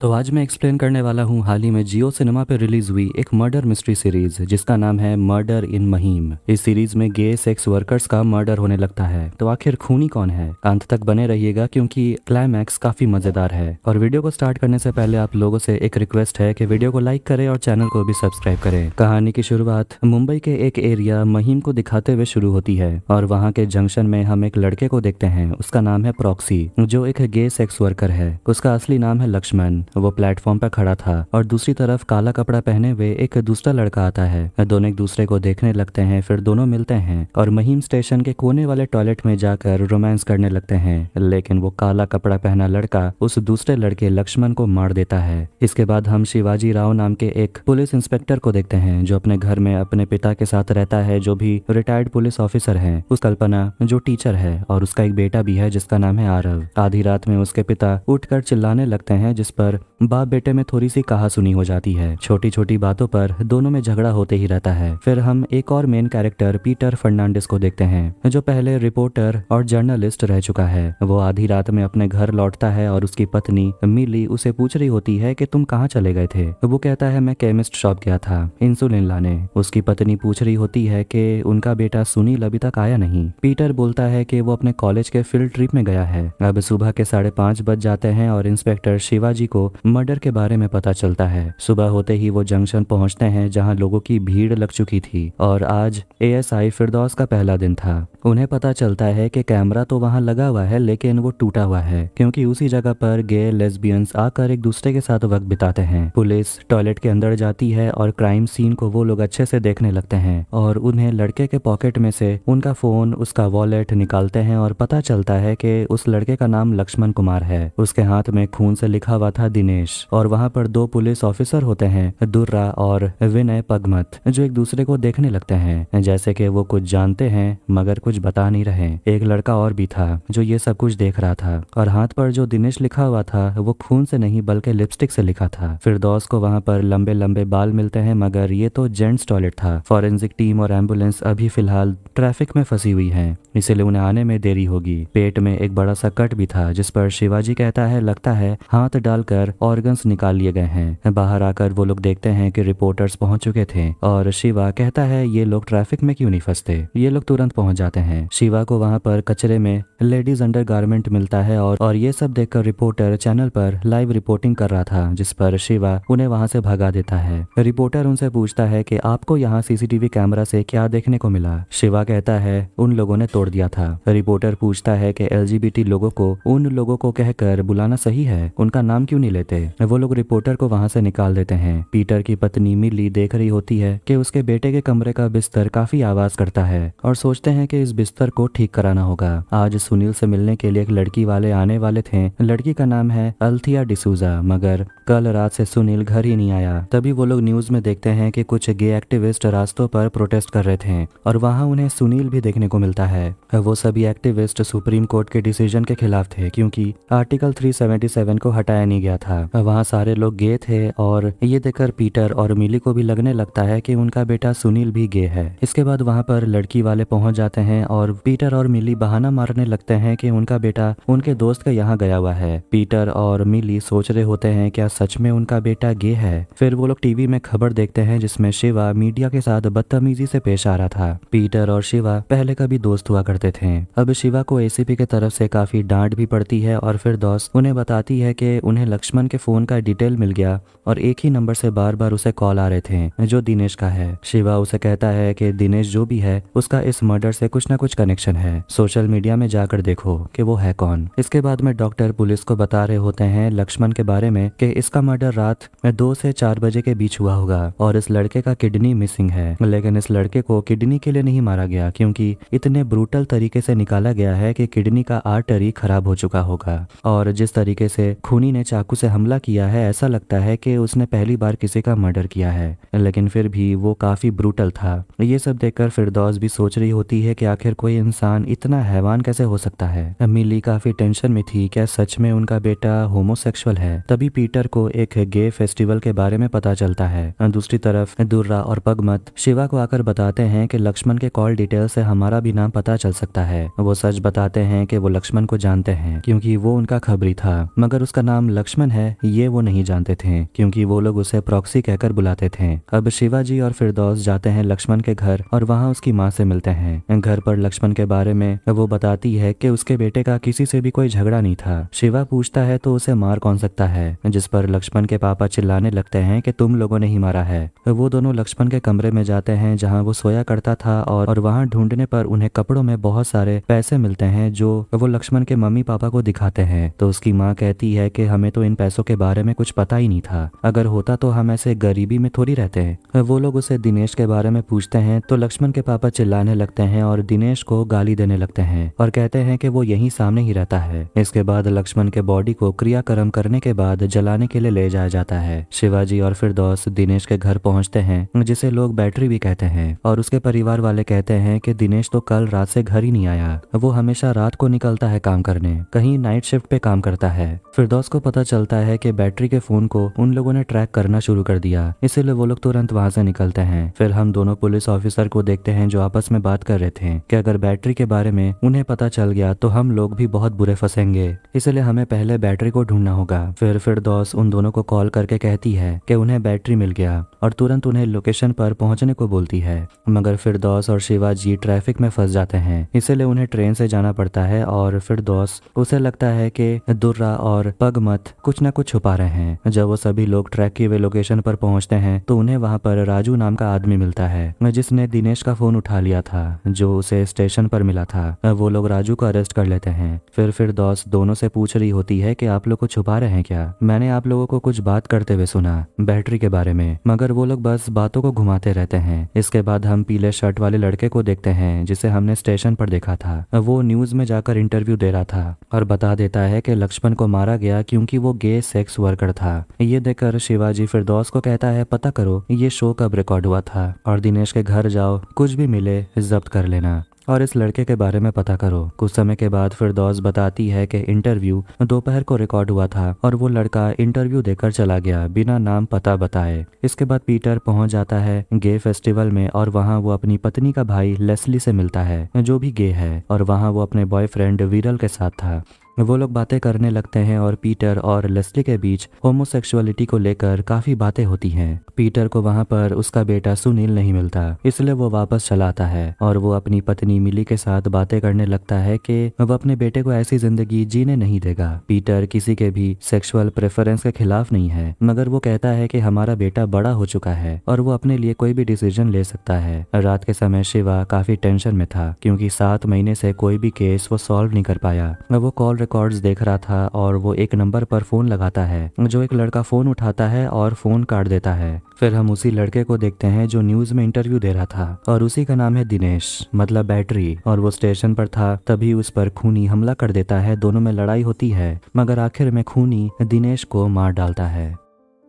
तो आज मैं एक्सप्लेन करने वाला हूँ हाल ही में जियो सिनेमा पे रिलीज हुई एक मर्डर मिस्ट्री सीरीज जिसका नाम है मर्डर इन महिम। इस सीरीज में गे सेक्स वर्कर्स का मर्डर होने लगता है। तो आखिर खूनी कौन है? अंत तक बने रहिएगा क्योंकि क्लाइमैक्स काफी मजेदार है। और वीडियो को स्टार्ट करने से पहले आप लोगों से एक रिक्वेस्ट है कि वीडियो को लाइक करें और चैनल को भी सब्सक्राइब करें। कहानी की शुरुआत मुंबई के एक एरिया महिम को दिखाते हुए शुरू होती है और वहाँ के जंक्शन में हम एक लड़के को देखते हैं। उसका नाम है प्रॉक्सी, जो एक गे सेक्स वर्कर है। उसका असली नाम है लक्ष्मण। वो प्लेटफॉर्म पर खड़ा था और दूसरी तरफ काला कपड़ा पहने हुए एक दूसरा लड़का आता है। दोनों एक दूसरे को देखने लगते हैं, फिर दोनों मिलते हैं और महिम स्टेशन के कोने वाले टॉयलेट में जाकर रोमांस करने लगते हैं। लेकिन वो काला कपड़ा पहना लड़का उस दूसरे लड़के लक्ष्मण को मार देता है। इसके बाद हम शिवाजी राव नाम के एक पुलिस इंस्पेक्टर को देखते हैं जो अपने घर में अपने पिता के साथ रहता है, जो भी रिटायर्ड पुलिस ऑफिसर है। उस कल्पना जो टीचर है और उसका एक बेटा भी है जिसका नाम है आरव। आधी रात में उसके पिता उठकर चिल्लाने लगते हैं जिस पर बाप बेटे में थोड़ी सी कहासुनी हो जाती है। छोटी छोटी बातों पर दोनों में झगड़ा होते ही रहता है। फिर हम एक और मेन कैरेक्टर पीटर फर्नांडिस को देखते हैं जो पहले रिपोर्टर और जर्नलिस्ट रह चुका है। वो आधी रात में अपने घर लौटता है और उसकी पत्नी मिली उसे पूछ रही होती है कि तुम कहाँ चले गए थे। वो कहता है मैं केमिस्ट शॉप गया था इंसुलिन लाने। उसकी पत्नी पूछ रही होती है कि उनका बेटा सुनील अभी तक आया नहीं। पीटर बोलता है कि वो अपने कॉलेज के फील्ड ट्रिप में गया है। अब सुबह के 5:30 बज जाते हैं और इंस्पेक्टर शिवाजी को मर्डर के बारे में पता चलता है। सुबह होते ही वो जंक्शन पहुंचते हैं जहां लोगों की भीड़ लग चुकी थी और आज एएसआई फिरदौस का पहला दिन था। उन्हें पता चलता है कि कैमरा तो वहां लगा हुआ है लेकिन वो टूटा हुआ है क्योंकि उसी जगह पर गे लेस्बियंस आकर एक दूसरे के साथ वक्त बिताते हैं। पुलिस टॉयलेट के अंदर जाती है और क्राइम सीन को वो लोग अच्छे से देखने लगते हैं और उन्हें लड़के के पॉकेट में से उनका फोन, उसका वॉलेट निकालते हैं और पता चलता है कि उस लड़के का नाम लक्ष्मण कुमार है। उसके हाथ में खून से लिखा हुआ था दिनेश। और वहां पर 2 पुलिस ऑफिसर होते हैं, दुर्रा और विनय पगमत, जो एक दूसरे को देखने लगते हैं जैसे कि वो कुछ जानते हैं मगर कुछ बता नहीं रहे। एक लड़का और भी था जो ये सब कुछ देख रहा था और हाथ पर जो दिनेश लिखा हुआ था वो खून से नहीं बल्कि लिपस्टिक से लिखा था। फिरदौस को वहां पर लंबे लंबे बाल मिलते हैं मगर ये तो जेंट्स टॉयलेट था। फॉरेंसिक टीम और एम्बुलेंस अभी फिलहाल ट्रैफिक में फंसी हुई है, इसलिए उन्हें आने में देरी होगी। पेट में एक बड़ा सा कट भी था जिस पर शिवाजी कहता है लगता है हाथ डालकर ऑर्गन्स निकाल लिए गए हैं। बाहर आकर वो लोग देखते हैं कि रिपोर्टर्स पहुंच चुके थे और शिवा कहता है ये लोग ट्रैफिक में क्यों नहीं फंसते। ये लोग तुरंत पहुंच जाते हैं। शिवा को वहां पर कचरे में लेडीज अंडरगारमेंट मिलता है और ये सब देखकर रिपोर्टर चैनल पर लाइव रिपोर्टिंग कर रहा था जिस पर शिवा उन्हें वहां से भगा देता है। रिपोर्टर उनसे पूछता है कि आपको यहाँ सीसीटीवी कैमरा से क्या देखने को मिला। शिवा कहता है उन लोगों ने तोड़ दिया था। रिपोर्टर पूछता है कि एलजीबीटी लोगों को उन लोगों को कहकर बुलाना सही है, उनका नाम क्यों नहीं लेते। वो लोग रिपोर्टर को वहां से निकाल देते हैं। पीटर की पत्नी मिली देख रही होती है कि उसके बेटे के कमरे का बिस्तर काफी आवाज करता है और सोचते हैं कि इस बिस्तर को ठीक कराना होगा। आज सुनील से मिलने के लिए एक लड़की वाले आने वाले थे। लड़की का नाम है अल्थिया डिसूजा, मगर कल रात से सुनील घर ही नहीं आया। तभी वो लोग न्यूज में देखते हैं कि कुछ गे एक्टिविस्ट रास्तों पर प्रोटेस्ट कर रहे थे और वहाँ उन्हें सुनील भी देखने को मिलता है। वो सभी एक्टिविस्ट सुप्रीम कोर्ट के डिसीजन के खिलाफ थे क्योंकि आर्टिकल 377 को हटाया नहीं गया था। वहाँ सारे लोग गे थे और ये देखकर पीटर और मिली को भी लगने लगता है कि उनका बेटा सुनील भी गे है। इसके बाद वहाँ पर लड़की वाले पहुंच जाते हैं और पीटर और मिली बहाना मारने लगते हैं कि उनका बेटा उनके दोस्त के यहाँ गया हुआ है। पीटर और मिली सोच रहे होते हैं क्या सच में उनका बेटा गे है। फिर वो लोग टीवी में खबर देखते हैं जिसमें शिवा मीडिया के साथ बदतमीजी से पेश आ रहा था। पीटर और शिवा पहले कभी दोस्त हुआ करते थे। अब शिवा को एसीपी की तरफ से काफी डांट भी पड़ती है और फिर दोस्त उन्हें बताती है कि उन्हें लक्ष्मण के फोन का डिटेल मिल गया और एक ही नंबर से बार बार उसे कॉल आ रहे थे जो दिनेश का है। शिवा उसे कहता है कि दिनेश जो भी है उसका इस मर्डर से कुछ ना कुछ कनेक्शन है, सोशल मीडिया में जाकर देखो कि वो है कौन। इसके बाद में डॉक्टर पुलिस को बता रहे होते हैं लक्ष्मण के बारे में कि इसका मर्डर रात में 2 से 4 बजे के बीच हुआ होगा और इस लड़के का किडनी मिसिंग है। लेकिन इस लड़के को किडनी के लिए नहीं मारा गया क्योंकि इतने ब्रूटल तरीके से निकाला गया है कि किडनी का आर्टरी खराब हो चुका होगा। और जिस तरीके से खूनी ने चाकू से हमला किया है ऐसा लगता है कि उसने पहली बार किसी का मर्डर किया है, लेकिन फिर भी वो काफी ब्रूटल था। ये सब देखकर फिरदौस भी सोच रही होती है कि आखिर कोई इंसान इतना हैवान कैसे हो सकता है। मिली काफी टेंशन में थी, क्या सच में उनका बेटा होमोसेक्सुअल है। तभी पीटर को एक गे फेस्टिवल के बारे में पता चलता है। दूसरी तरफ दुर्रा और पगमत शिवा को आकर बताते हैं कि लक्ष्मण के कॉल डिटेल से हमारा भी नाम पता चल सकता है। वो सच बताते हैं कि वो लक्ष्मण को जानते हैं क्योंकि वो उनका खबरी था, मगर उसका नाम लक्ष्मण है है ये वो नहीं जानते थे, क्योंकि वो लोग उसे प्रॉक्सी कहकर बुलाते थे। अब शिवाजी और फिरदौस जाते हैं लक्ष्मण के घर और वहाँ उसकी माँ से मिलते हैं। घर पर लक्ष्मण के बारे में वो बताती है कि उसके बेटे का किसी से भी कोई झगड़ा नहीं था। शिवा पूछता है तो उसे मार कौन सकता है, जिस पर लक्ष्मण के पापा चिल्लाने लगते हैं कि तुम लोगों ने ही मारा है। वो दोनों लक्ष्मण के कमरे में जाते हैं जहाँ वो सोया करता था और वहाँ ढूंढने पर उन्हें कपड़ों में बहुत सारे पैसे मिलते हैं जो वो लक्ष्मण के मम्मी पापा को दिखाते हैं। तो उसकी माँ कहती है कि हमें तो इन पैसों के बारे में कुछ पता ही नहीं था, अगर होता तो हम ऐसे गरीबी में थोड़ी रहते हैं। वो लोग उसे दिनेश के बारे में पूछते हैं तो लक्ष्मण के पापा चिल्लाने लगते हैं और दिनेश को गाली देने लगते हैं और कहते हैं कि वो यहीं सामने ही रहता है। इसके बाद लक्ष्मण के बॉडी को क्रियाक्रम करने के बाद जलाने के लिए ले जाया जाता है। शिवाजी और फिरदौस दिनेश के घर पहुंचते हैं, जिसे लोग बैटरी भी कहते हैं, और उसके परिवार वाले कहते हैं कि दिनेश तो कल रात से घर ही नहीं आया, वो हमेशा रात को निकलता है काम करने, कहीं नाइट शिफ्ट पे काम करता है। फिरदौस को पता चलता है कि बैटरी के फोन को उन लोगों ने ट्रैक करना शुरू कर दिया, इसीलिए वो लोग तुरंत वहां से निकलते हैं। फिर हम दोनों पुलिस ऑफिसर को देखते हैं जो आपस में बात कर रहे थे कि अगर बैटरी के बारे में उन्हें पता चल गया तो हम लोग भी बहुत बुरे फंसेंगे, इसलिए हमें पहले बैटरी को ढूंढना होगा। फिर फिरदौस उन दोनों को कॉल करके कहती है कि उन्हें बैटरी मिल गया और तुरंत उन्हें लोकेशन पर पहुंचने को बोलती है, मगर फिरदौस और शिवाजी ट्रैफिक में फंस जाते हैं, इसलिए उन्हें ट्रेन से जाना पड़ता है। और फिरदौस उसे लगता है कि दुर्रा और पगमत कुछ न कुछ छुपा रहे हैं। जब वो सभी लोग ट्रैक किए हुए लोकेशन पर पहुंचते हैं तो उन्हें वहां पर राजू नाम का आदमी मिलता है, जिसने दिनेश का फोन उठा लिया था जो उसे स्टेशन पर मिला था। वो लोग राजू को अरेस्ट कर लेते हैं। फिर फिरदौस दोनों से पूछ रही होती है कि आप लोग को छुपा रहे हैं क्या, मैंने आप लोगों को कुछ बात करते हुए सुना बैटरी के बारे में, मगर वो लोग बस बातों को घुमाते रहते हैं। इसके बाद हम पीले शर्ट वाले लड़के को देखते हैं जिसे हमने स्टेशन पर देखा था। वो न्यूज में जाकर इंटरव्यू दे रहा था और बता देता है कि लक्ष्मण को मारा गया क्योंकि वो गे सेक्स वर्कर था। ये देखकर शिवाजी फिरदौस को कहता है पता करो ये शो कब रिकॉर्ड हुआ था और दिनेश के घर जाओ, कुछ भी मिले जब्त कर लेना और इस लड़के के बारे में पता करो। कुछ समय के बाद फिरदौस बताती है कि इंटरव्यू दोपहर को रिकॉर्ड हुआ था और वो लड़का इंटरव्यू देकर चला गया बिना नाम पता बताए। इसके बाद पीटर पहुंच जाता है गे फेस्टिवल में और वहां वो अपनी पत्नी का भाई लेस्ली से मिलता है जो भी गे है, और वहां वो अपने बॉयफ्रेंड वीरल के साथ था। वो लोग बातें करने लगते हैं और पीटर और लेस्ली के बीच होमोसेक्सुअलिटी को लेकर काफी बातें होती हैं। पीटर को वहां पर उसका बेटा सुनील नहीं मिलता, इसलिए वो वापस चला आता है और वो अपनी पत्नी मिली के साथ बातें करने लगता है कि वो अपने बेटे को ऐसी जिंदगी जीने नहीं देगा। पीटर किसी के भी सेक्सुअल प्रेफरेंस के खिलाफ नहीं है, मगर वो कहता है कि हमारा बेटा बड़ा हो चुका है और वो अपने लिए कोई भी डिसीजन ले सकता है। रात के समय शिवा काफी टेंशन में था क्योंकि 7 महीने से कोई भी केस वो सॉल्व नहीं कर पाया। वो कॉल रिकॉर्ड्स देख रहा था और वो एक नंबर पर फोन लगाता है जो एक लड़का फोन उठाता है और फोन काट देता है। फिर हम उसी लड़के को देखते हैं जो न्यूज में इंटरव्यू दे रहा था और उसी का नाम है दिनेश, मतलब बैटरी, और वो स्टेशन पर था तभी उस पर खूनी हमला कर देता है। दोनों में लड़ाई होती है मगर आखिर में खूनी दिनेश को मार डालता है।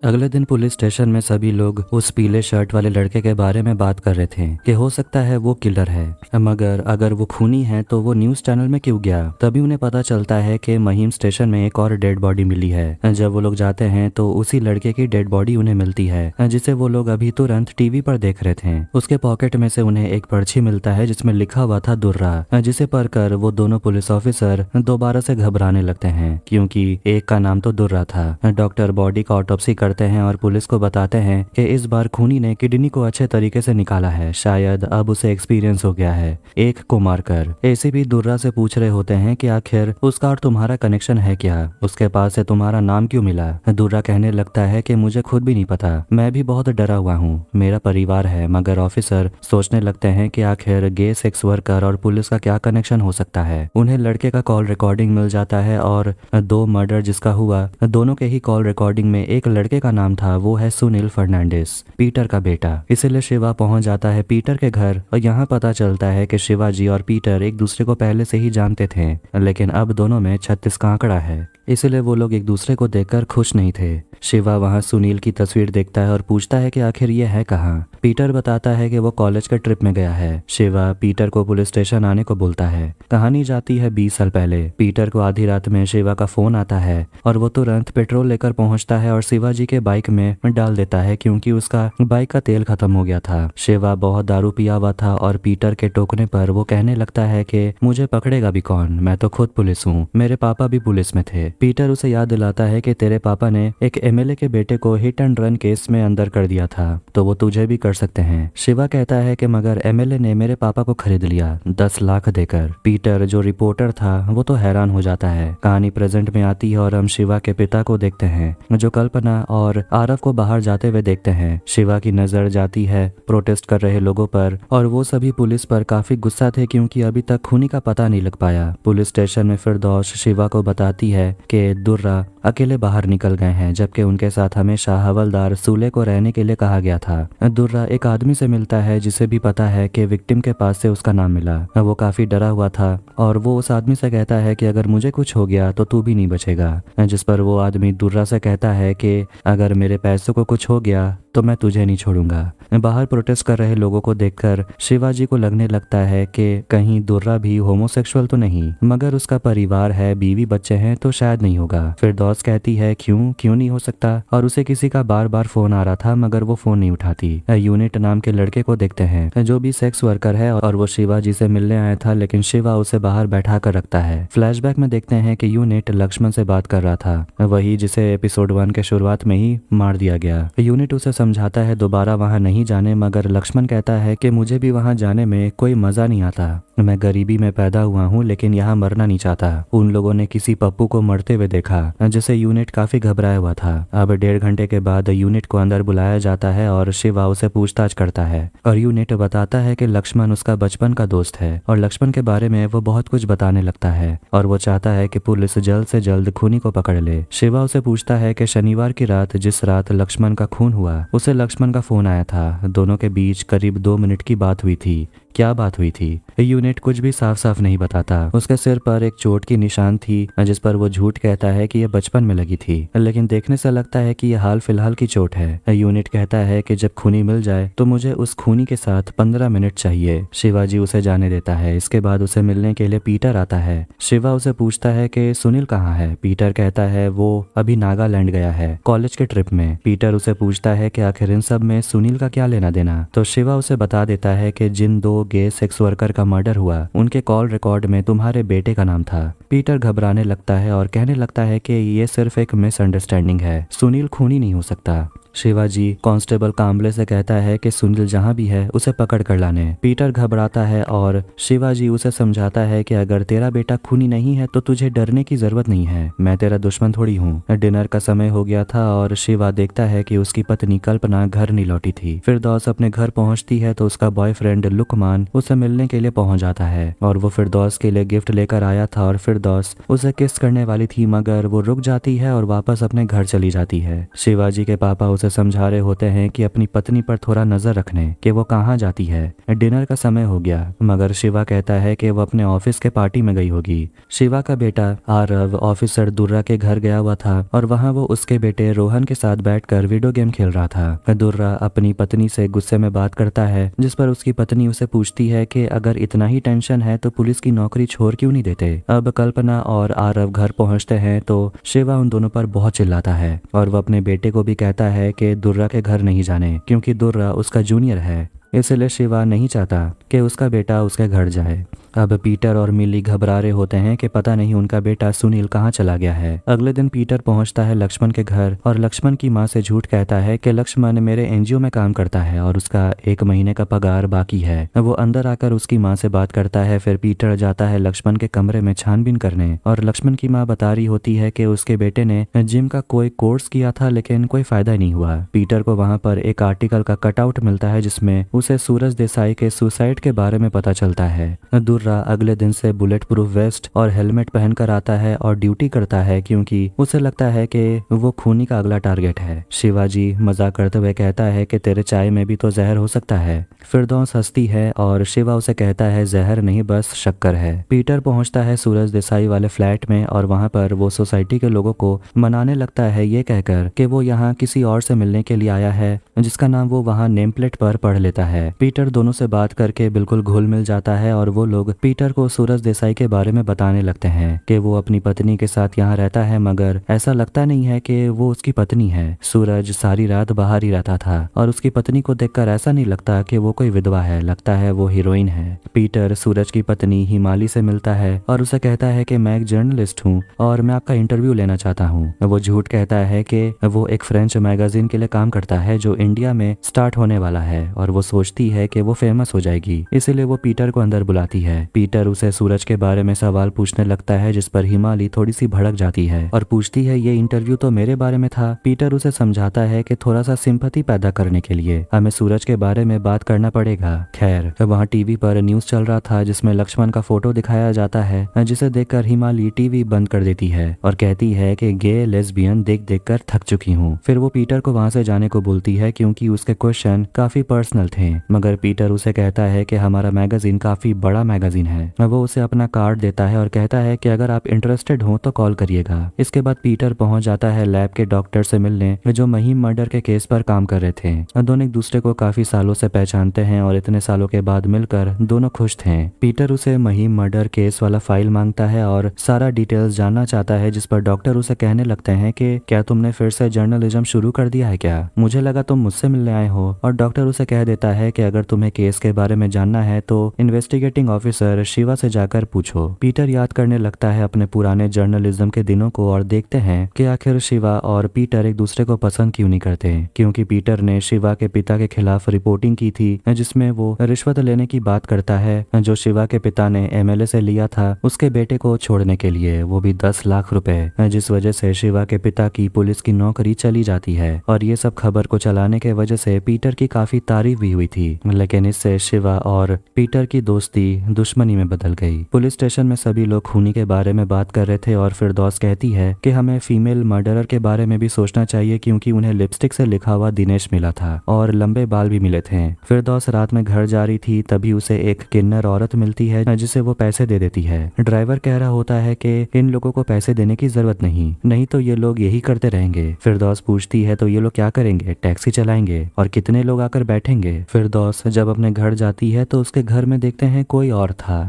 अगले दिन पुलिस स्टेशन में सभी लोग उस पीले शर्ट वाले लड़के के बारे में बात कर रहे थे कि हो सकता है वो किलर है, मगर अगर वो खूनी है तो वो न्यूज चैनल में क्यों गया। तभी उन्हें पता चलता है कि महिम स्टेशन में एक और डेड बॉडी मिली है। जब वो लोग जाते हैं तो उसी लड़के की डेड बॉडी उन्हें मिलती है जिसे वो लोग अभी तुरंत टीवी पर देख रहे थे। उसके पॉकेट में से उन्हें एक पर्ची मिलता है जिसमें लिखा हुआ था दुर्रा, जिसे पढ़कर वो दोनों पुलिस ऑफिसर दोबारा से घबराने लगते हैं क्योंकि एक का नाम तो दुर्रा था। डॉक्टर बॉडी का ऑटोप्सी करते हैं और पुलिस को बताते हैं कि इस बार खूनी ने किडनी को अच्छे तरीके से निकाला है, शायद अब उसे एक्सपीरियंस हो गया है एक को मारकर। एसीपी दुर्रा से पूछ रहे होते हैं कि आखिर उसका और तुम्हारा कनेक्शन है क्या, उसके पास से तुम्हारा नाम क्यों मिला। दुर्रा कहने लगता है कि मुझे खुद भी नहीं पता, मैं भी बहुत डरा हुआ हूँ, मेरा परिवार है। मगर ऑफिसर सोचने लगते हैं कि आखिर गे सेक्स वर्कर और पुलिस का क्या कनेक्शन हो सकता है। उन्हें लड़के का कॉल रिकॉर्डिंग मिल जाता है और 2 मर्डर जिसका हुआ दोनों के ही कॉल रिकॉर्डिंग में एक लड़के का नाम था, वो है सुनील फर्नांडिस, पीटर का बेटा। इसलिए शिवा पहुंच जाता है पीटर के घर और यहाँ पता चलता है कि शिवाजी और पीटर एक दूसरे को पहले से ही जानते थे, लेकिन अब दोनों में 36 का आंकड़ा है, इसलिए वो लोग एक दूसरे को देखकर खुश नहीं थे। शिवा वहाँ सुनील की तस्वीर देखता है और पूछता है कि आखिर ये है कहाँ। पीटर बताता है कि वो कॉलेज के ट्रिप में गया है। शिवा पीटर को पुलिस स्टेशन आने को बोलता है। कहानी जाती है 20 साल पहले। पीटर को आधी रात में शिवा का फोन आता है और वो तुरंत पेट्रोल लेकर पहुंचता है और शिवाजी के बाइक में डाल देता है क्योंकि उसका बाइक का तेल खत्म हो गया था। शिवा बहुत दारू पिया हुआ था और पीटर के टोकने पर वो कहने लगता है कि मुझे पकड़ेगा भी कौन, मैं तो खुद पुलिस हूँ, मेरे पापा भी पुलिस में थे। पीटर उसे याद दिलाता है कि तेरे पापा ने एक एमएलए के बेटे को हिट एंड रन केस में अंदर कर दिया था, तो वो तुझे भी कर सकते हैं। शिवा कहता है कि मगर एमएलए ने मेरे पापा को खरीद लिया 10 लाख देकर। पीटर जो रिपोर्टर था वो तो हैरान हो जाता है। कहानी प्रेजेंट में आती है और हम शिवा के पिता को देखते हैं जो कल्पना और आरव को बाहर जाते हुए देखते हैं। शिवा की नजर जाती है प्रोटेस्ट कर रहे लोगों पर और वो सभी पुलिस पर काफी गुस्सा थे क्योंकि अभी तक खूनी का पता नहीं लग पाया। पुलिस स्टेशन में फिरदौस शिवा को बताती है कि दुर्रा अकेले बाहर निकल गए हैं, जबकि उनके साथ हमेशा हवलदार सूले को रहने के लिए कहा गया था। दुर्रा एक आदमी से मिलता है जिसे भी पता है कि विक्टिम के पास से उसका नाम मिला। वो काफी डरा हुआ था और वो उस आदमी से कहता है कि अगर मुझे कुछ हो गया तो तू भी नहीं बचेगा, जिस पर वो आदमी दुर्रा से कहता है कि अगर मेरे पैसों को कुछ हो गया तो मैं तुझे नहीं छोड़ूंगा। बाहर प्रोटेस्ट कर रहे लोगों को देखकर शिवाजी को लगने लगता है कि कहीं दुर्रा भी होमोसेक्सुअल तो नहीं, मगर उसका परिवार है, बीवी बच्चे हैं, तो शायद नहीं होगा। फिरदौस कहती है क्यों नहीं हो सकता, और उसे किसी का बार बार फोन आ रहा था मगर वो फोन नहीं उठाती। यूनिट नाम के लड़के को देखते हैं जो भी सेक्स वर्कर है और वो शिवाजी से मिलने आया था, लेकिन शिवा उसे बाहर बैठा कर रखता है। फ्लैशबैक में देखते हैं कि यूनिट लक्ष्मण से बात कर रहा था, वही जिसे एपिसोड 1 के शुरुआत में ही मार दिया गया। यूनिट उसे समझाता है दोबारा वहां नहीं जाने, मगर लक्ष्मण कहता है कि मुझे भी वहां जाने में कोई मजा नहीं आता, मैं गरीबी में पैदा हुआ हूँ लेकिन यहाँ मरना नहीं चाहता। उन लोगों ने किसी पप्पू को मरते हुए देखा जिसे यूनिट काफी घबराया हुआ था। अब 1.5 घंटे के बाद यूनिट को अंदर बुलाया जाता है और शिवा उसे पूछताछ करता है और यूनिट बताता है कि लक्ष्मण उसका बचपन का दोस्त है और लक्ष्मण के बारे में वो बहुत कुछ बताने लगता है और वो चाहता है कि पुलिस जल्द से जल्द खूनी को पकड़ ले। शिवा उसे पूछता है कि शनिवार की रात जिस रात लक्ष्मण का खून हुआ उसे लक्ष्मण का फोन आया था, दोनों के बीच करीब 2 मिनट की बात हुई थी। क्या बात हुई थी? यूनिट कुछ भी साफ साफ नहीं बताता। उसके सिर पर एक चोट की निशान थी जिस पर वो झूठ कहता है कि यह बचपन में लगी थी, लेकिन देखने से लगता है कि यह हाल फिलहाल की चोट है। यूनिट कहता है कि जब खूनी मिल जाए तो मुझे उस खूनी के साथ 15 मिनट चाहिए। शिवाजी उसे जाने देता है। इसके बाद उसे मिलने के लिए पीटर आता है। शिवा उसे पूछता है कि सुनील कहाँ है। पीटर कहता है वो अभी नागालैंड गया है कॉलेज के ट्रिप में। पीटर उसे पूछता है कि आखिर इन सब में सुनील का क्या लेना देना, तो शिवा उसे बता देता है कि जिन 2 गे सेक्स वर्कर का मर्डर हुआ उनके कॉल रिकॉर्ड में तुम्हारे बेटे का नाम था। पीटर घबराने लगता है और कहने लगता है कि ये सिर्फ एक मिसअंडरस्टैंडिंग है, सुनील खूनी नहीं हो सकता। शिवाजी कांस्टेबल कांबले से कहता है कि सुनील जहां भी है उसे पकड़ कर लाने। पीटर घबराता है और शिवाजी उसे समझाता है कि अगर तेरा बेटा खूनी नहीं है तो तुझे डरने की जरूरत नहीं है, मैं तेरा दुश्मन थोड़ी हूँ। डिनर का समय हो गया था और शिवा देखता है कि उसकी पत्नी कल्पना घर नहीं लौटी थी। फिरदौस अपने घर पहुंचती है तो उसका बॉयफ्रेंड लुकमान उसे मिलने के लिए पहुंच जाता है और वो फिरदौस के लिए गिफ्ट लेकर आया था और फिरदौस उसे किस करने वाली थी मगर वो रुक जाती है और वापस अपने घर चली जाती है। शिवाजी के पापा उसे समझा रहे होते हैं कि अपनी पत्नी पर थोड़ा नजर रखने कि वो कहाँ जाती है। डिनर का समय हो गया मगर शिवा कहता है कि वो अपने ऑफिस के पार्टी में गई होगी। शिवा का बेटा आरव ऑफिसर दुर्रा के घर गया हुआ था और वहाँ वो उसके बेटे रोहन के साथ बैठकर वीडियो गेम खेल रहा था। दुर्रा अपनी पत्नी से गुस्से में बात करता है जिस पर उसकी पत्नी उसे पूछती है कि अगर इतना ही टेंशन है तो पुलिस की नौकरी छोड़ क्यों नहीं देते। अब कल्पना और आरव घर पहुंचते हैं तो शिवा उन दोनों पर बहुत चिल्लाता है और वो अपने बेटे को भी कहता है कि दुर्रा के घर नहीं जाने क्योंकि दुर्रा उसका जूनियर है, इसलिए शिवा नहीं चाहता कि उसका बेटा उसके घर जाए। अब पीटर और मिली घबरा रहे होते हैं कि पता नहीं उनका बेटा सुनील कहाँ चला गया है। अगले दिन पीटर पहुंचता है लक्ष्मण के घर और लक्ष्मण की माँ से झूठ कहता है कि लक्ष्मण मेरे एनजीओ में काम करता है और उसका 1 महीने का पगार बाकी है। वो अंदर आकर उसकी माँ से बात करता है। फिर पीटर जाता है लक्ष्मण के कमरे में छानबीन करने और लक्ष्मण की माँ बता रही होती है कि उसके बेटे ने जिम का कोई कोर्स किया था लेकिन कोई फायदा नहीं हुआ। पीटर को वहाँ पर एक आर्टिकल का कटआउट मिलता है जिसमें उसे सूरज देसाई के सुसाइड के बारे में पता चलता है। दुर्रा अगले दिन से बुलेट प्रूफ वेस्ट और हेलमेट पहनकर आता है और ड्यूटी करता है क्योंकि उसे लगता है कि वो खूनी का अगला टारगेट है। शिवाजी मजाक करते हुए कहता है कि तेरे चाय में भी तो जहर हो सकता है। फिरदौस हंसती है और शिवा उसे कहता है जहर नहीं बस शक्कर है। पीटर पहुंचता है सूरज देसाई वाले फ्लैट में और वहां पर वो सोसाइटी के लोगों को मनाने लगता है ये कहकर कि वो यहाँ किसी और से मिलने के लिए आया है जिसका नाम वो वहाँ नेम प्लेट पर पढ़ लेता है। पीटर दोनों से बात करके बिल्कुल घुल मिल जाता है और वो लोग पीटर को सूरज देसाई के बारे में बताने लगते हैं कि वो अपनी पत्नी के साथ यहाँ रहता है मगर ऐसा लगता नहीं है कि वो उसकी पत्नी है। सूरज सारी रात बाहर ही रहता था और उसकी पत्नी को देखकर ऐसा नहीं लगता कि वो कोई विधवा है, लगता है वो हीरोइन है। पीटर सूरज की पत्नी हिमाली से मिलता है और उसे कहता है कि मैं एक जर्नलिस्ट हूँ और मैं आपका इंटरव्यू लेना चाहता हूँ। वो झूठ कहता है कि वो एक फ्रेंच मैगजीन के लिए काम करता है जो इंडिया में स्टार्ट होने वाला है और वो सोचती है कि वो फेमस हो जाएगी, इसीलिए वो पीटर को अंदर बुलाती है। पीटर उसे सूरज के बारे में सवाल पूछने लगता है जिस पर हिमाली थोड़ी सी भड़क जाती है और पूछती है ये इंटरव्यू तो मेरे बारे में था। पीटर उसे समझाता है कि थोड़ा सा सिंपैथी पैदा करने के लिए हमें सूरज के बारे में बात करना पड़ेगा। खैर वहाँ टीवी पर न्यूज चल रहा था जिसमें लक्ष्मण का फोटो दिखाया जाता है जिसे देखकर हिमाली टीवी बंद कर देती है और कहती है कि गे लेस्बियन देख देख कर थक चुकी हूँ। फिर वो पीटर को वहाँ से जाने को बोलती है क्योंकि उसके क्वेश्चन काफी पर्सनल थे मगर पीटर उसे कहता है कि हमारा मैगजीन काफी बड़ा मैगजीन है। वो उसे अपना कार्ड देता है और कहता है कि अगर आप इंटरेस्टेड हो तो कॉल करिएगा। इसके बाद पीटर पहुंच जाता है लैब के डॉक्टर से मिलने जो महीम मर्डर के केस पर काम कर रहे थे। दोनों एक दूसरे को काफी सालों से पहचानते हैं और इतने सालों के बाद मिलकर दोनों खुश थे। पीटर उसे महीम मर्डर केस वाला फाइल मांगता है और सारा डिटेल्स जानना चाहता है जिस पर डॉक्टर उसे कहने लगते हैं कि क्या तुमने फिर से जर्नलिज्म शुरू कर दिया है क्या? मुझे लगा तुम मुझसे मिलने आए हो। और डॉक्टर उसे कह देता है कि अगर तुम्हें केस के बारे में जानना है तो इन्वेस्टिगेटिंग ऑफिसर शिवा से जाकर पूछो। पीटर याद करने लगता है अपने पुराने जर्नलिज्म के दिनों को और देखते हैं कि आखिर शिवा और पीटर एक दूसरे को पसंद क्यों नहीं करते, क्योंकि पीटर ने शिवा के पिता के खिलाफ रिपोर्टिंग की थी जिसमें वो रिश्वत लेने की बात करता है जो शिवा के पिता ने एमएलए से लिया था उसके बेटे को छोड़ने के लिए, वो भी 10 लाख रुपए, जिस वजह से शिवा के पिता की पुलिस की नौकरी चली जाती है। और ये सब खबर को चलाने के वजह से पीटर की काफी तारीफ भी हुई थी लेकिन इससे शिवा और पीटर की दोस्ती दुश्मनी में बदल गई। पुलिस स्टेशन में सभी लोग खूनी के बारे में बात कर रहे थे और फिरदौस कहती है कि हमें फीमेल मर्डरर के बारे में भी सोचना चाहिए क्योंकि उन्हें लिपस्टिक से लिखा हुआ दिनेश मिला था और लंबे बाल भी मिले थे। फिरदौस रात में घर जा रही थी तभी उसे एक किन्नर औरत मिलती है जिसे वो पैसे दे देती है। ड्राइवर कह रहा होता है कि इन लोगों को पैसे देने की जरूरत नहीं तो ये लोग यही करते रहेंगे। फिरदौस पूछती है तो ये लोग क्या करेंगे? टैक्सी चलाएंगे। और कितने लोग आकर बैठेंगे? फिरदौस जब अपने घर जाती है तो उसके घर में देखते हैं कोई और था।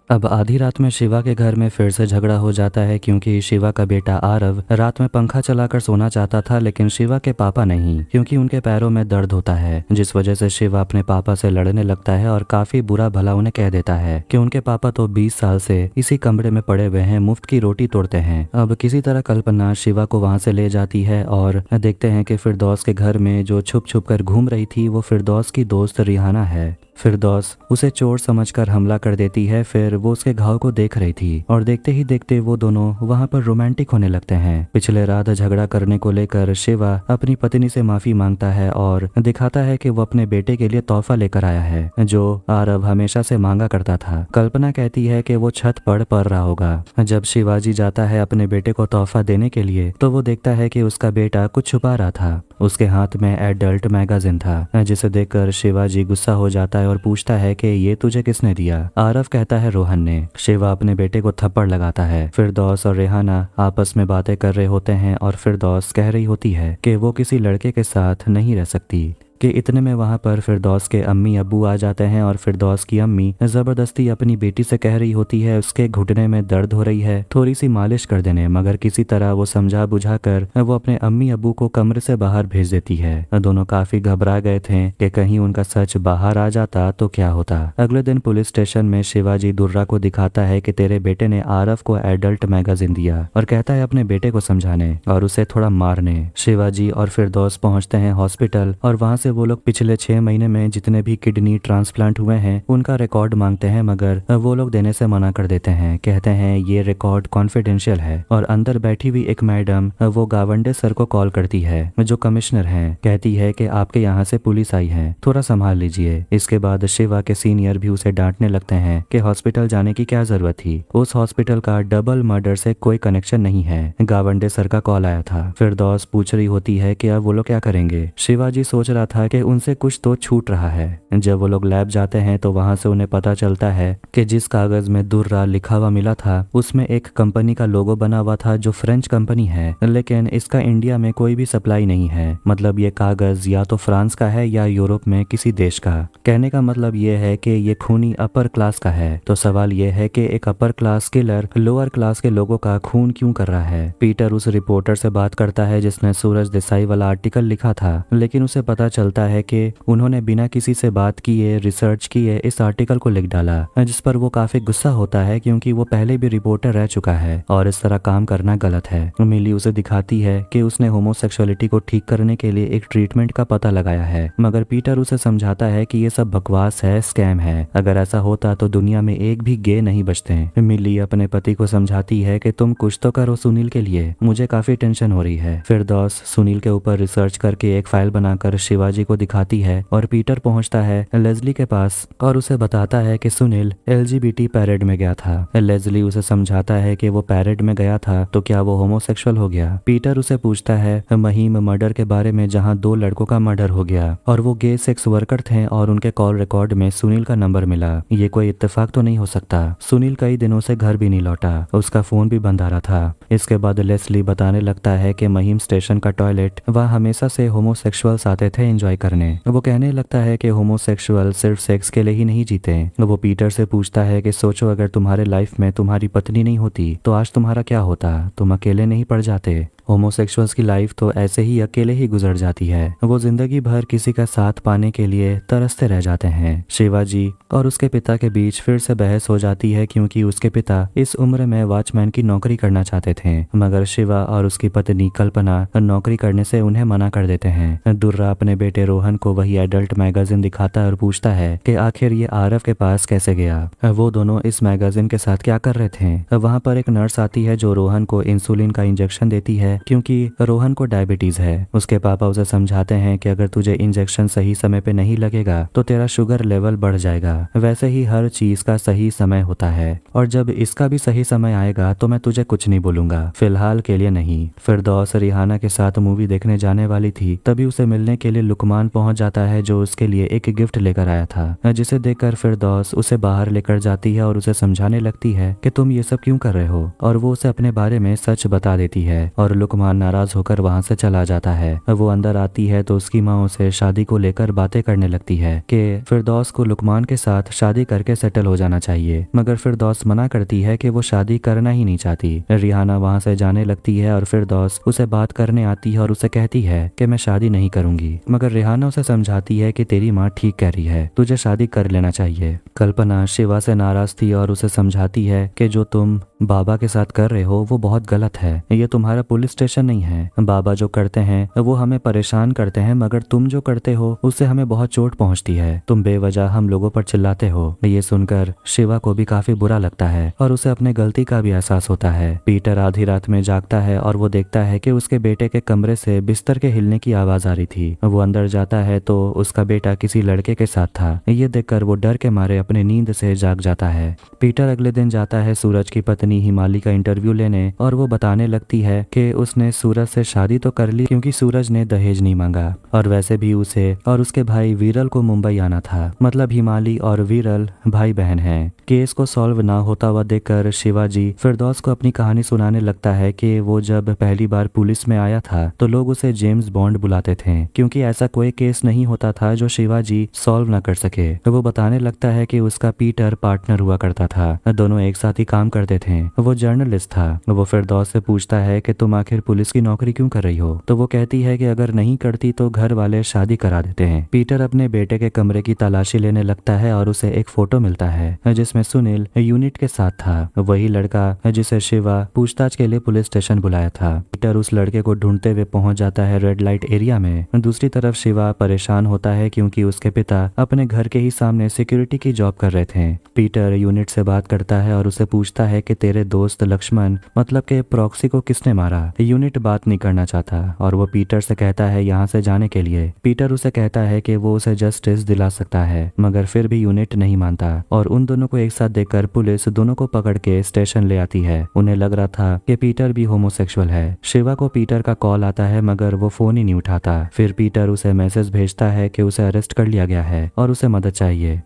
अब आधी रात में शिवा के घर में फिर से झगड़ा हो जाता है क्योंकि शिवा का बेटा आरव रात में पंखा चलाकर सोना चाहता था लेकिन शिवा के पापा नहीं क्योंकि उनके पैरों में दर्द होता है, जिस वजह से शिवा अपने पापा से लड़ने लगता है और काफी बुरा भला उन्हें कह देता है कि उनके पापा तो 20 साल से इसी कमरे में पड़े हुए हैं, मुफ्त की रोटी तोड़ते हैं। अब किसी तरह कल्पना शिवा को वहां से ले जाती है और देखते हैं कि फिरदौस के घर में जो छुप छुप कर घूम रही थी वो फिरदौस की दोस्त रिहाना है। फिरदौस उसे चोर समझकर हमला कर देती है। फिर वो उसके घाव को देख रही थी और देखते ही देखते वो दोनों वहाँ पर रोमांटिक होने लगते हैं। पिछले रात झगड़ा करने को लेकर शिवा अपनी पत्नी से माफी मांगता है और दिखाता है कि वो अपने बेटे के लिए तोहफा लेकर आया है जो आरव हमेशा से मांगा करता था। कल्पना कहती है कि वो छत पर पड़ रहा होगा। जब शिवाजी जाता है अपने बेटे को तोहफा देने के लिए तो वो देखता है कि उसका बेटा कुछ छुपा रहा था। उसके हाथ में एडल्ट मैगजीन था जिसे देखकर शिवाजी गुस्सा हो जाता है और पूछता है कि ये तुझे किसने दिया? आरव कहता है रोहन ने। शिवा अपने बेटे को थप्पड़ लगाता है। फिरदौस और रेहाना आपस में बातें कर रहे होते हैं और फिरदौस कह रही होती है कि वो किसी लड़के के साथ नहीं रह सकती कि इतने में वहाँ पर फिरदौस के अम्मी अब्बू आ जाते हैं और फिरदौस की अम्मी जबरदस्ती अपनी बेटी से कह रही होती है उसके घुटने में दर्द हो रही है, थोड़ी सी मालिश कर देने, मगर किसी तरह वो समझा बुझा कर वो अपने अम्मी अब्बू को कमरे से बाहर भेज देती है। दोनों काफी घबरा गए थे कि कहीं उनका सच बाहर आ जाता तो क्या होता। अगले दिन पुलिस स्टेशन में शिवाजी दुर्रा को दिखाता है कि तेरे बेटे ने आरव को एडल्ट मैगजीन दिया और कहता है अपने बेटे को समझाने और उसे थोड़ा मारने। शिवाजी और फिरदौस पहुंचते हैं हॉस्पिटल और वहां से से वो लोग पिछले 6 महीने में जितने भी किडनी ट्रांसप्लांट हुए हैं उनका रिकॉर्ड मांगते हैं, मगर वो लोग देने से मना कर देते हैं। कहते हैं ये रिकॉर्ड कॉन्फिडेंशियल है। और अंदर बैठी हुई एक मैडम वो गावंडे सर को कॉल करती है जो कमिश्नर हैं। कहती है कि आपके यहाँ से पुलिस आई है, थोड़ा संभाल लीजिए। इसके बाद शिवा के सीनियर भी उसे डांटने लगते हैं कि हॉस्पिटल जाने की क्या जरूरत थी, उस हॉस्पिटल का डबल मर्डर से कोई कनेक्शन नहीं है, गावंडे सर का कॉल आया था। फिरदौस पूछ रही होती है कि अब वो लोग क्या करेंगे। शिवाजी सोच रहा था कि उनसे कुछ तो छूट रहा है। जब वो लोग लैब जाते हैं तो वहां से उन्हें पता चलता है कि जिस कागज में दुर्रा लिखा हुआ मिला था उसमें एक कंपनी का लोगो बना हुआ था जो फ्रेंच कंपनी है, लेकिन इसका इंडिया में कोई भी सप्लाई नहीं है। मतलब ये कागज या तो फ्रांस का है या यूरोप में किसी देश का। कहने का मतलब ये है कि ये खूनी अपर क्लास का है। तो सवाल ये है कि एक upper class killer lower class के लोगों का खून क्यों कर रहा है। पीटर उस रिपोर्टर से बात करता है जिसने सूरज देसाई वाला आर्टिकल लिखा था, लेकिन उसे पता चलता है कि उन्होंने बिना किसी से बात किए, रिसर्च किए इस आर्टिकल को लिख डाला, जिस पर वो काफी गुस्सा होता है क्योंकि वो पहले भी रिपोर्टर रह चुका है और इस तरह काम करना गलत है। मिली उसे दिखाती है कि उसने होमोसेक्सुअलिटी को ठीक करने के लिए एक ट्रीटमेंट का पता लगाया है, मगर पीटर उसे समझाता है कि ये सब बकवास है, स्कैम है। अगर ऐसा होता तो दुनिया में एक भी गे नहीं बचते। मिली अपने पति को समझाती है कि तुम कुछ तो करो सुनील के लिए, मुझे काफी टेंशन हो रही है। फिरदौस सुनील के ऊपर रिसर्च करके एक फाइल बनाकर शिवाजी को दिखाती है और पीटर पहुंचता है लेज़ली के पास और उसे बताता है कि सुनील LGBT पैरेड में गया था। लेज़ली उसे समझाता है कि वो पैरेड में गया था तो क्या वो होमोसेक्सुअल हो गया। पीटर उसे पूछता है महीम मर्डर के बारे में जहां 2 लड़कों का मर्डर हो गया और वो गे सेक्स वर्कर थे और उनके कॉल रिकॉर्ड में सुनील का नंबर मिला। ये कोई इत्तेफाक तो नहीं हो सकता। सुनील कई दिनों से घर भी नहीं लौटा, उसका फोन भी बंद आ रहा था। इसके बाद लेस्ली बताने लगता है कि महीम स्टेशन का टॉयलेट वहाँ हमेशा से होमोसेक्सुअल्स आते थे एंजॉय करने। वो कहने लगता है कि होमोसेक्सुअल सिर्फ सेक्स के लिए ही नहीं जीते। वो पीटर से पूछता है कि सोचो अगर तुम्हारे लाइफ में तुम्हारी पत्नी नहीं होती तो आज तुम्हारा क्या होता, तुम अकेले नहीं पड़ जाते। होमोसेक्सुअल्स की लाइफ तो ऐसे ही अकेले ही गुजर जाती है, वो जिंदगी भर किसी का साथ पाने के लिए तरसते रह जाते हैं। शिवाजी और उसके पिता के बीच फिर से बहस हो जाती है क्योंकि उसके पिता इस उम्र में वॉचमैन की नौकरी करना चाहते थे, मगर शिवा और उसकी पत्नी कल्पना नौकरी करने से उन्हें मना कर देते हैं। दुर्रा अपने बेटे रोहन को वही एडल्ट मैगजीन दिखाता है और पूछता है कि आखिर ये आरव के पास कैसे गया, वो दोनों इस मैगजीन के साथ क्या कर रहे थे। वहाँ पर एक नर्स आती है जो रोहन को इंसुलिन का इंजेक्शन देती है क्योंकि रोहन को डायबिटीज है। उसके पापा उसे समझाते हैं कि अगर तुझे इंजेक्शन सही समय पे नहीं लगेगा तो तेरा शुगर लेवल बढ़ जाएगा। वैसे ही हर चीज का सही समय होता है और जब इसका भी सही समय आएगा तो मैं तुझे कुछ नहीं बोलूंगा, फिलहाल के लिए नहीं। फिरदौस रिहाना के साथ मूवी देखने जाने वाली थी, तभी उसे मिलने के लिए लुकमान पहुंच जाता है जो उसके लिए एक गिफ्ट लेकर आया था, जिसे देखकर फिरदौस उसे बाहर लेकर जाती है और उसे समझाने लगती है कि तुम ये सब क्यों कर रहे हो, और वो उसे अपने बारे में सच बता देती है और लुकमान नाराज होकर वहां से चला जाता है। वो अंदर आती है तो उसकी माँ उसे शादी को लेकर बातें करने लगती है कि फिरदौस को लुकमान के साथ शादी करके सेटल हो जाना चाहिए, मगर फिरदौस मना करती है कि वो शादी करना ही नहीं चाहती। रिहाना वहां से जाने लगती है और फिरदौस उसे बात करने आती है और उसे कहती है कि मैं शादी नहीं करूंगी, मगर रिहाना उसे समझाती है कि तेरी माँ ठीक कह रही है, तुझे शादी कर लेना चाहिए। कल्पना शिवा से नाराज थी और उसे समझाती है कि जो तुम बाबा के साथ कर रहे हो वो बहुत गलत है, ये तुम्हारा पुलिस स्टेशन नहीं है। बाबा जो करते हैं वो हमें परेशान करते हैं, मगर तुम जो करते हो उससे हमें बहुत चोट पहुंचती है, तुम बेवजह हम लोगों पर चिल्लाते हो। ये सुनकर शिवा को भी काफी बुरा लगता है और उसे अपने गलती का भी एहसास होता है। पीटर आधी रात में जागता है और वो देखता है कि उसके बेटे के कमरे से बिस्तर के हिलने की आवाज आ रही थी। वो अंदर जाता है तो उसका बेटा किसी लड़के के साथ था। ये देखकर वो डर के मारे अपने नींद से जाग जाता है। पीटर अगले दिन जाता है सूरज की पत्नी हिमाली का इंटरव्यू लेने और वो बताने लगती है कि उसने सूरज से शादी तो कर ली क्योंकि सूरज ने दहेज नहीं मांगा, और वैसे भी उसे और उसके भाई वीरल को मुंबई आना था। मतलब हिमाली और वीरल भाई बहन हैं। केस को सॉल्व ना होता हुआ देखकर शिवाजी फिरदौस को अपनी कहानी सुनाने लगता है कि वो जब पहली बार पुलिस में आया था तो लोग उसे जेम्स बॉन्ड बुलाते थे क्योंकि ऐसा कोई केस नहीं होता था जो शिवाजी सॉल्व ना कर सके। वो बताने लगता है कि उसका पीटर पार्टनर हुआ करता था, दोनों एक साथ ही काम करते थे। हैं। वो जर्नलिस्ट था। वो फिरदौस से पूछता है कि तुम आखिर पुलिस की नौकरी क्यों कर रही हो? तो वो कहती है कि अगर नहीं करती तो घर वाले शादी करा देते हैं। पीटर अपने बेटे के कमरे की तलाशी लेने लगता है और उसे एक फोटो मिलता है जिसमें सुनील यूनिट के साथ था, वही लड़का जिसे शिवा पूछताछ के लिए पुलिस स्टेशन बुलाया था। पीटर उस लड़के को ढूंढते हुए पहुंच जाता है रेड लाइट एरिया में। दूसरी तरफ शिवा परेशान होता है क्योंकि उसके पिता अपने घर के ही सामने सिक्योरिटी की जॉब कर रहे थे। पीटर यूनिट से बात करता है और उसे पूछता है कि तेरे दोस्त लक्ष्मण मतलब के प्रॉक्सी को किसने मारा? यूनिट बात नहीं करना चाहता और वो पीटर से कहता है यहाँ से जाने के लिए। पीटर उसे कहता है कि वो उसे जस्टिस दिला सकता है, मगर फिर भी यूनिट नहीं मानता और उन दोनों को एक साथ देखकर पुलिस दोनों को पकड़ के स्टेशन ले आती है। उन्हें लग रहा था कि पीटर भी होमोसेक्सुअल है। शिवा को पीटर का कॉल आता है मगर वो फोन ही नहीं उठाता। फिर पीटर उसे मैसेज भेजता है कि उसे अरेस्ट कर लिया गया है और उसे मदद चाहिए।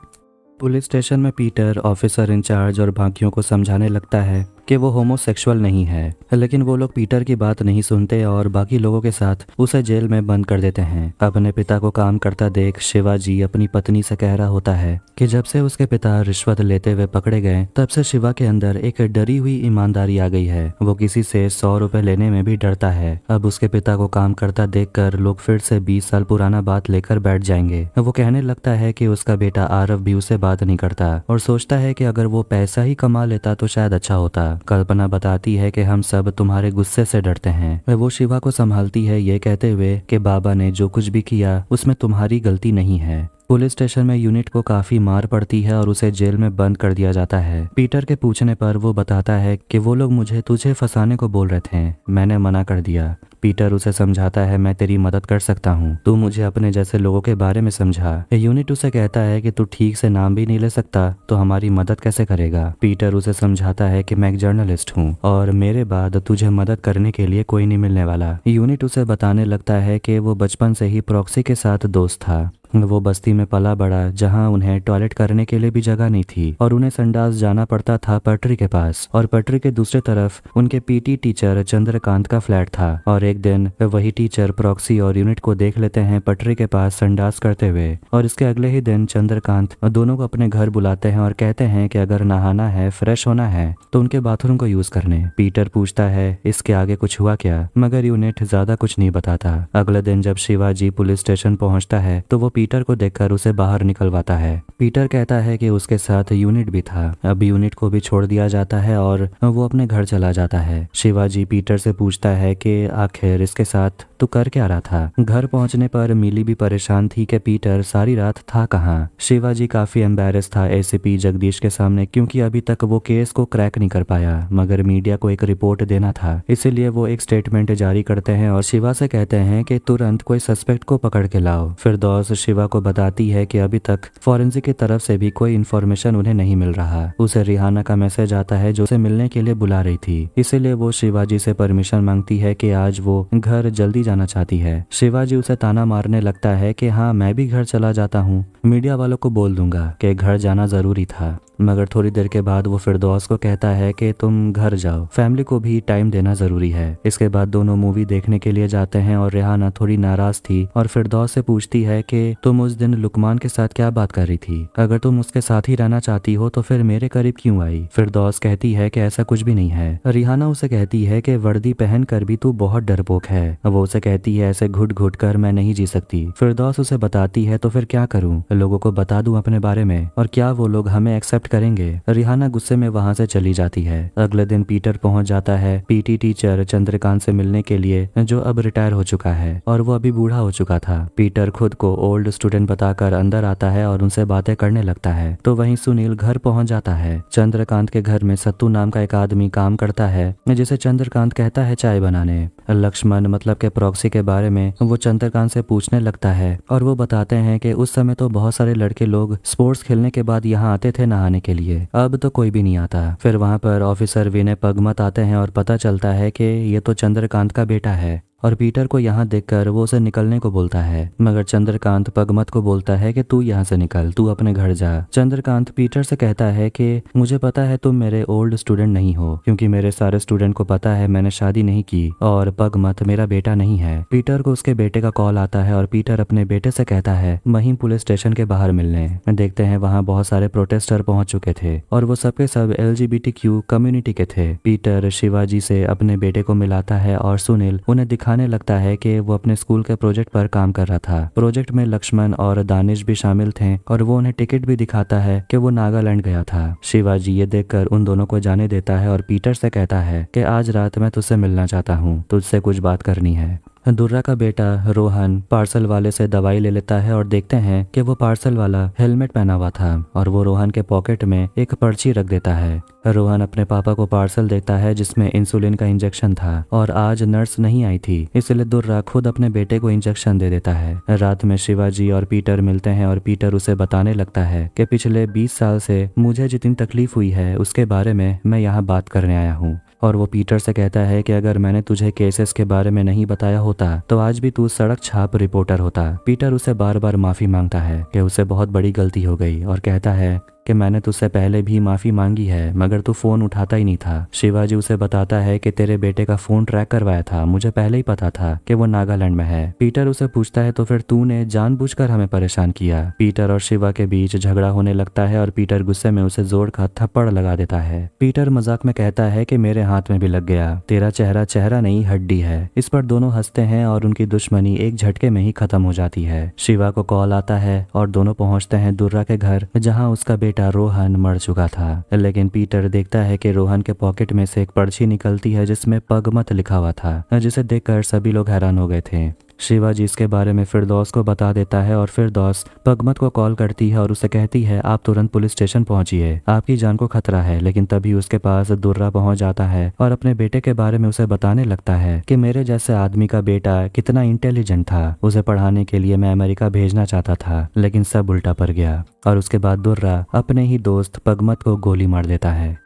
पुलिस स्टेशन में पीटर ऑफिसर इंचार्ज और बाकियों को समझाने लगता है कि वो होमोसेक्सुअल नहीं है, लेकिन वो लोग पीटर की बात नहीं सुनते और बाकी लोगों के साथ उसे जेल में बंद कर देते हैं। अपने पिता को काम करता देख शिवाजी अपनी पत्नी से कह रहा होता है कि जब से उसके पिता रिश्वत लेते हुए पकड़े गए तब से शिवा के अंदर एक डरी हुई ईमानदारी आ गई है। वो किसी से 100 रुपए लेने में भी डरता है। अब उसके पिता को काम करता देखकर लोग फिर से 20 साल पुराना बात लेकर बैठ जाएंगे। वो कहने लगता है कि उसका बेटा आरव भी उससे बात नहीं करता और सोचता है कि अगर वो पैसा ही कमा लेता तो शायद अच्छा होता। कल्पना बताती है कि हम सब तुम्हारे गुस्से से डरते हैं। वो शिवा को संभालती है ये कहते हुए कि बाबा ने जो कुछ भी किया उसमें तुम्हारी गलती नहीं है। पुलिस स्टेशन में यूनिट को काफी मार पड़ती है और उसे जेल में बंद कर दिया जाता है। पीटर के पूछने पर वो बताता है कि वो लोग मुझे तुझे फंसाने को बोल रहे थे, मैंने मना कर दिया। पीटर उसे समझाता है मैं तेरी मदद कर सकता हूँ, तू मुझे अपने जैसे लोगों के बारे में समझा। यूनिट उसे कहता है कि तू ठीक से नाम भी नहीं ले सकता तो हमारी मदद कैसे करेगा। पीटर उसे समझाता है कि मैं एक जर्नलिस्ट हूँ और मेरे बाद तुझे मदद करने के लिए कोई नहीं मिलने वाला। यूनिट उसे बताने लगता है कि वो बचपन से ही प्रॉक्सी के साथ दोस्त था। वो बस्ती में पला बड़ा जहां उन्हें टॉयलेट करने के लिए भी जगह नहीं थी और उन्हें संडास जाना पड़ता था पटरी के पास, और पटरी के दूसरे तरफ उनके पीटी टीचर चंद्रकांत का फ्लैट था। और एक दिन वही टीचर प्रॉक्सी और यूनिट को देख लेते हैं पटरी के पास संडास करते हुए, और इसके अगले ही दिन चंद्रकांत दोनों को अपने घर बुलाते हैं और कहते हैं कि अगर नहाना है, फ्रेश होना है तो उनके बाथरूम को यूज करने। पीटर पूछता है इसके आगे कुछ हुआ क्या, मगर यूनिट ज्यादा कुछ नहीं बताता। अगले दिन जब शिवाजी पुलिस स्टेशन पहुंचता है तो वो पीटर को देखकर उसे बाहर निकलवाता है। पीटर कहता है कि उसके साथ यूनिट भी था। अब यूनिट को भी छोड़ दिया जाता है और वो अपने घर चला जाता है। शिवाजी पीटर से पूछता है कि आखिर इसके साथ तू कर क्या रहा था। घर पहुंचने पर मिली भी परेशान थी कि पीटर सारी रात था कहाँ। शिवाजी काफी एम्बैरेस था एसीपी जगदीश के सामने क्योंकि अभी तक वो केस को क्रैक नहीं कर पाया, मगर मीडिया को एक रिपोर्ट देना था, इसीलिए वो एक स्टेटमेंट जारी करते हैं और शिवा से कहते हैं कि तुरंत कोई सस्पेक्ट को पकड़ के लाओ। फिरदौस शिवा को बताती है कि अभी तक फॉरेंसिक की तरफ से भी कोई इन्फॉर्मेशन उन्हें नहीं मिल रहा। उसे रिहाना का मैसेज आता है जो उसे मिलने के लिए बुला रही थी, इसीलिए वो शिवाजी से परमिशन मांगती है कि आज वो घर जल्दी जाना चाहती है। शिवाजी उसे ताना मारने लगता है कि हाँ मैं भी घर चला जाता हूँ, मीडिया वालों को बोल दूंगा कि घर जाना जरूरी था। मगर थोड़ी देर के बाद वो फिरदौस को कहता है कि तुम घर जाओ, फैमिली को भी टाइम देना जरूरी है। इसके बाद दोनों मूवी देखने के लिए जाते हैं और रेहाना थोड़ी नाराज थी और फिरदौस से पूछती है कि तुम उस दिन लुकमान के साथ क्या बात कर रही थी, अगर तुम उसके साथ ही रहना चाहती हो तो फिर मेरे करीब क्यों आई। फिरदौस कहती है कि ऐसा कुछ भी नहीं है। रिहाना उसे कहती है कि वर्दी पहन कर भी तू बहुत डरपोक है। वो उसे कहती है ऐसे घुट घुट कर मैं नहीं जी सकती। फिरदौस उसे बताती है तो फिर क्या करूं, लोगों को बता दूं अपने बारे में, और क्या वो लोग हमें एक्सेप्ट करेंगे। रिहाना गुस्से में वहां से चली जाती है। अगले दिन पीटर पहुंच जाता है पीटी टीचर चंद्रकांत से मिलने के लिए, जो अब रिटायर हो चुका है और वो अभी बूढ़ा हो चुका था। पीटर खुद को ओल्ड स्टूडेंट बताकर अंदर आता है और उनसे बातें करने लगता है। तो वहीं सुनील घर पहुंच जाता है। चंद्रकांत के घर में सत्तू नाम का एक आदमी काम करता है जिसे चंद्रकांत कहता है चाय बनाने। लक्ष्मण मतलब के प्रॉक्सी के बारे में वो चंद्रकांत से पूछने लगता है और वो बताते हैं कि उस समय तो बहुत सारे लड़के लोग स्पोर्ट्स खेलने के बाद यहाँ आते थे नहाने के लिए, अब तो कोई भी नहीं आता। फिर वहाँ पर ऑफिसर विनय पगमत आते हैं और पता चलता है कि ये तो चंद्रकांत का बेटा है और पीटर को यहाँ देखकर वो उसे निकलने को बोलता है, मगर चंद्रकांत पगमत को बोलता है कि तू यहाँ से निकल, तू अपने घर जा। चंद्रकांत पीटर से कहता है कि मुझे पता है तुम मेरे ओल्ड स्टूडेंट नहीं हो, क्योंकि मेरे सारे स्टूडेंट को पता है मैंने शादी नहीं की और पगमत मेरा बेटा नहीं है। पीटर को उसके बेटे का कॉल आता है और पीटर अपने बेटे से कहता है महिम पुलिस स्टेशन के बाहर मिलने। देखते हैं वहाँ बहुत सारे प्रोटेस्टर पहुंच चुके थे और वो सबके सब LGBTQ कम्युनिटी के थे। पीटर शिवाजी से अपने बेटे को मिलाता है और सुनील उन्हें दिखाने लगता है कि वो अपने स्कूल के प्रोजेक्ट पर काम कर रहा था। प्रोजेक्ट में लक्ष्मण और दानिश भी शामिल थे और वो उन्हें टिकट भी दिखाता है कि वो नागालैंड गया था। शिवाजी ये देखकर उन दोनों को जाने देता है और पीटर से कहता है कि आज रात मैं तुझसे मिलना चाहता हूँ, तुझसे कुछ बात करनी है। दुर्रा का बेटा रोहन पार्सल वाले से दवाई ले लेता है और देखते हैं कि वो पार्सल वाला हेलमेट पहना हुआ था और वो रोहन के पॉकेट में एक पर्ची रख देता है। रोहन अपने पापा को पार्सल देता है जिसमें इंसुलिन का इंजेक्शन था और आज नर्स नहीं आई थी, इसलिए दुर्रा खुद अपने बेटे को इंजेक्शन दे देता है। रात में शिवाजी और पीटर मिलते हैं और पीटर उसे बताने लगता है कि पिछले 20 साल से मुझे जितनी तकलीफ हुई है उसके बारे में मैं यहाँ बात करने आया हूँ। और वो पीटर से कहता है कि अगर मैंने तुझे केसेस के बारे में नहीं बताया होता तो आज भी तू सड़क छाप रिपोर्टर होता। पीटर उसे बार बार माफी मांगता है कि उसे बहुत बड़ी गलती हो गई और कहता है कि मैंने तुझसे पहले भी माफी मांगी है मगर तू फोन उठाता ही नहीं था। शिवाजी उसे बताता है कि तेरे बेटे का फोन ट्रैक करवाया था, मुझे पहले ही पता था कि वो नागालैंड में है। पीटर उसे पूछता है तो फिर तूने जानबूझकर हमें परेशान किया। पीटर और शिवा के बीच झगड़ा होने लगता है और पीटर गुस्से में उसे जोर का थप्पड़ लगा देता है। पीटर मजाक में कहता है कि मेरे हाथ में भी लग गया, तेरा चेहरा चेहरा नहीं हड्डी है। इस पर दोनों हंसते हैं और उनकी दुश्मनी एक झटके में ही खत्म हो जाती है। शिवा को कॉल आता है और दोनों पहुंचते हैं दुर्रा के घर जहाँ उसका बेटा रोहन मर चुका था। लेकिन पीटर देखता है कि रोहन के पॉकेट में से एक पर्ची निकलती है जिसमें पगमत लिखा हुआ था, जिसे देखकर सभी लोग हैरान हो गए थे। शिवाजी इसके बारे में फिरदौस को बता देता है और फिरदौस पगमत को कॉल करती है और उसे कहती है आप तुरंत पुलिस स्टेशन पहुंचिए, आपकी जान को खतरा है। लेकिन तभी उसके पास दुर्रा पहुंच जाता है और अपने बेटे के बारे में उसे बताने लगता है कि मेरे जैसे आदमी का बेटा कितना इंटेलिजेंट था, उसे पढ़ाने के लिए मैं अमेरिका भेजना चाहता था लेकिन सब उल्टा पड़ गया। और उसके बाद दुर्रा अपने ही दोस्त पगमत को गोली मार देता है।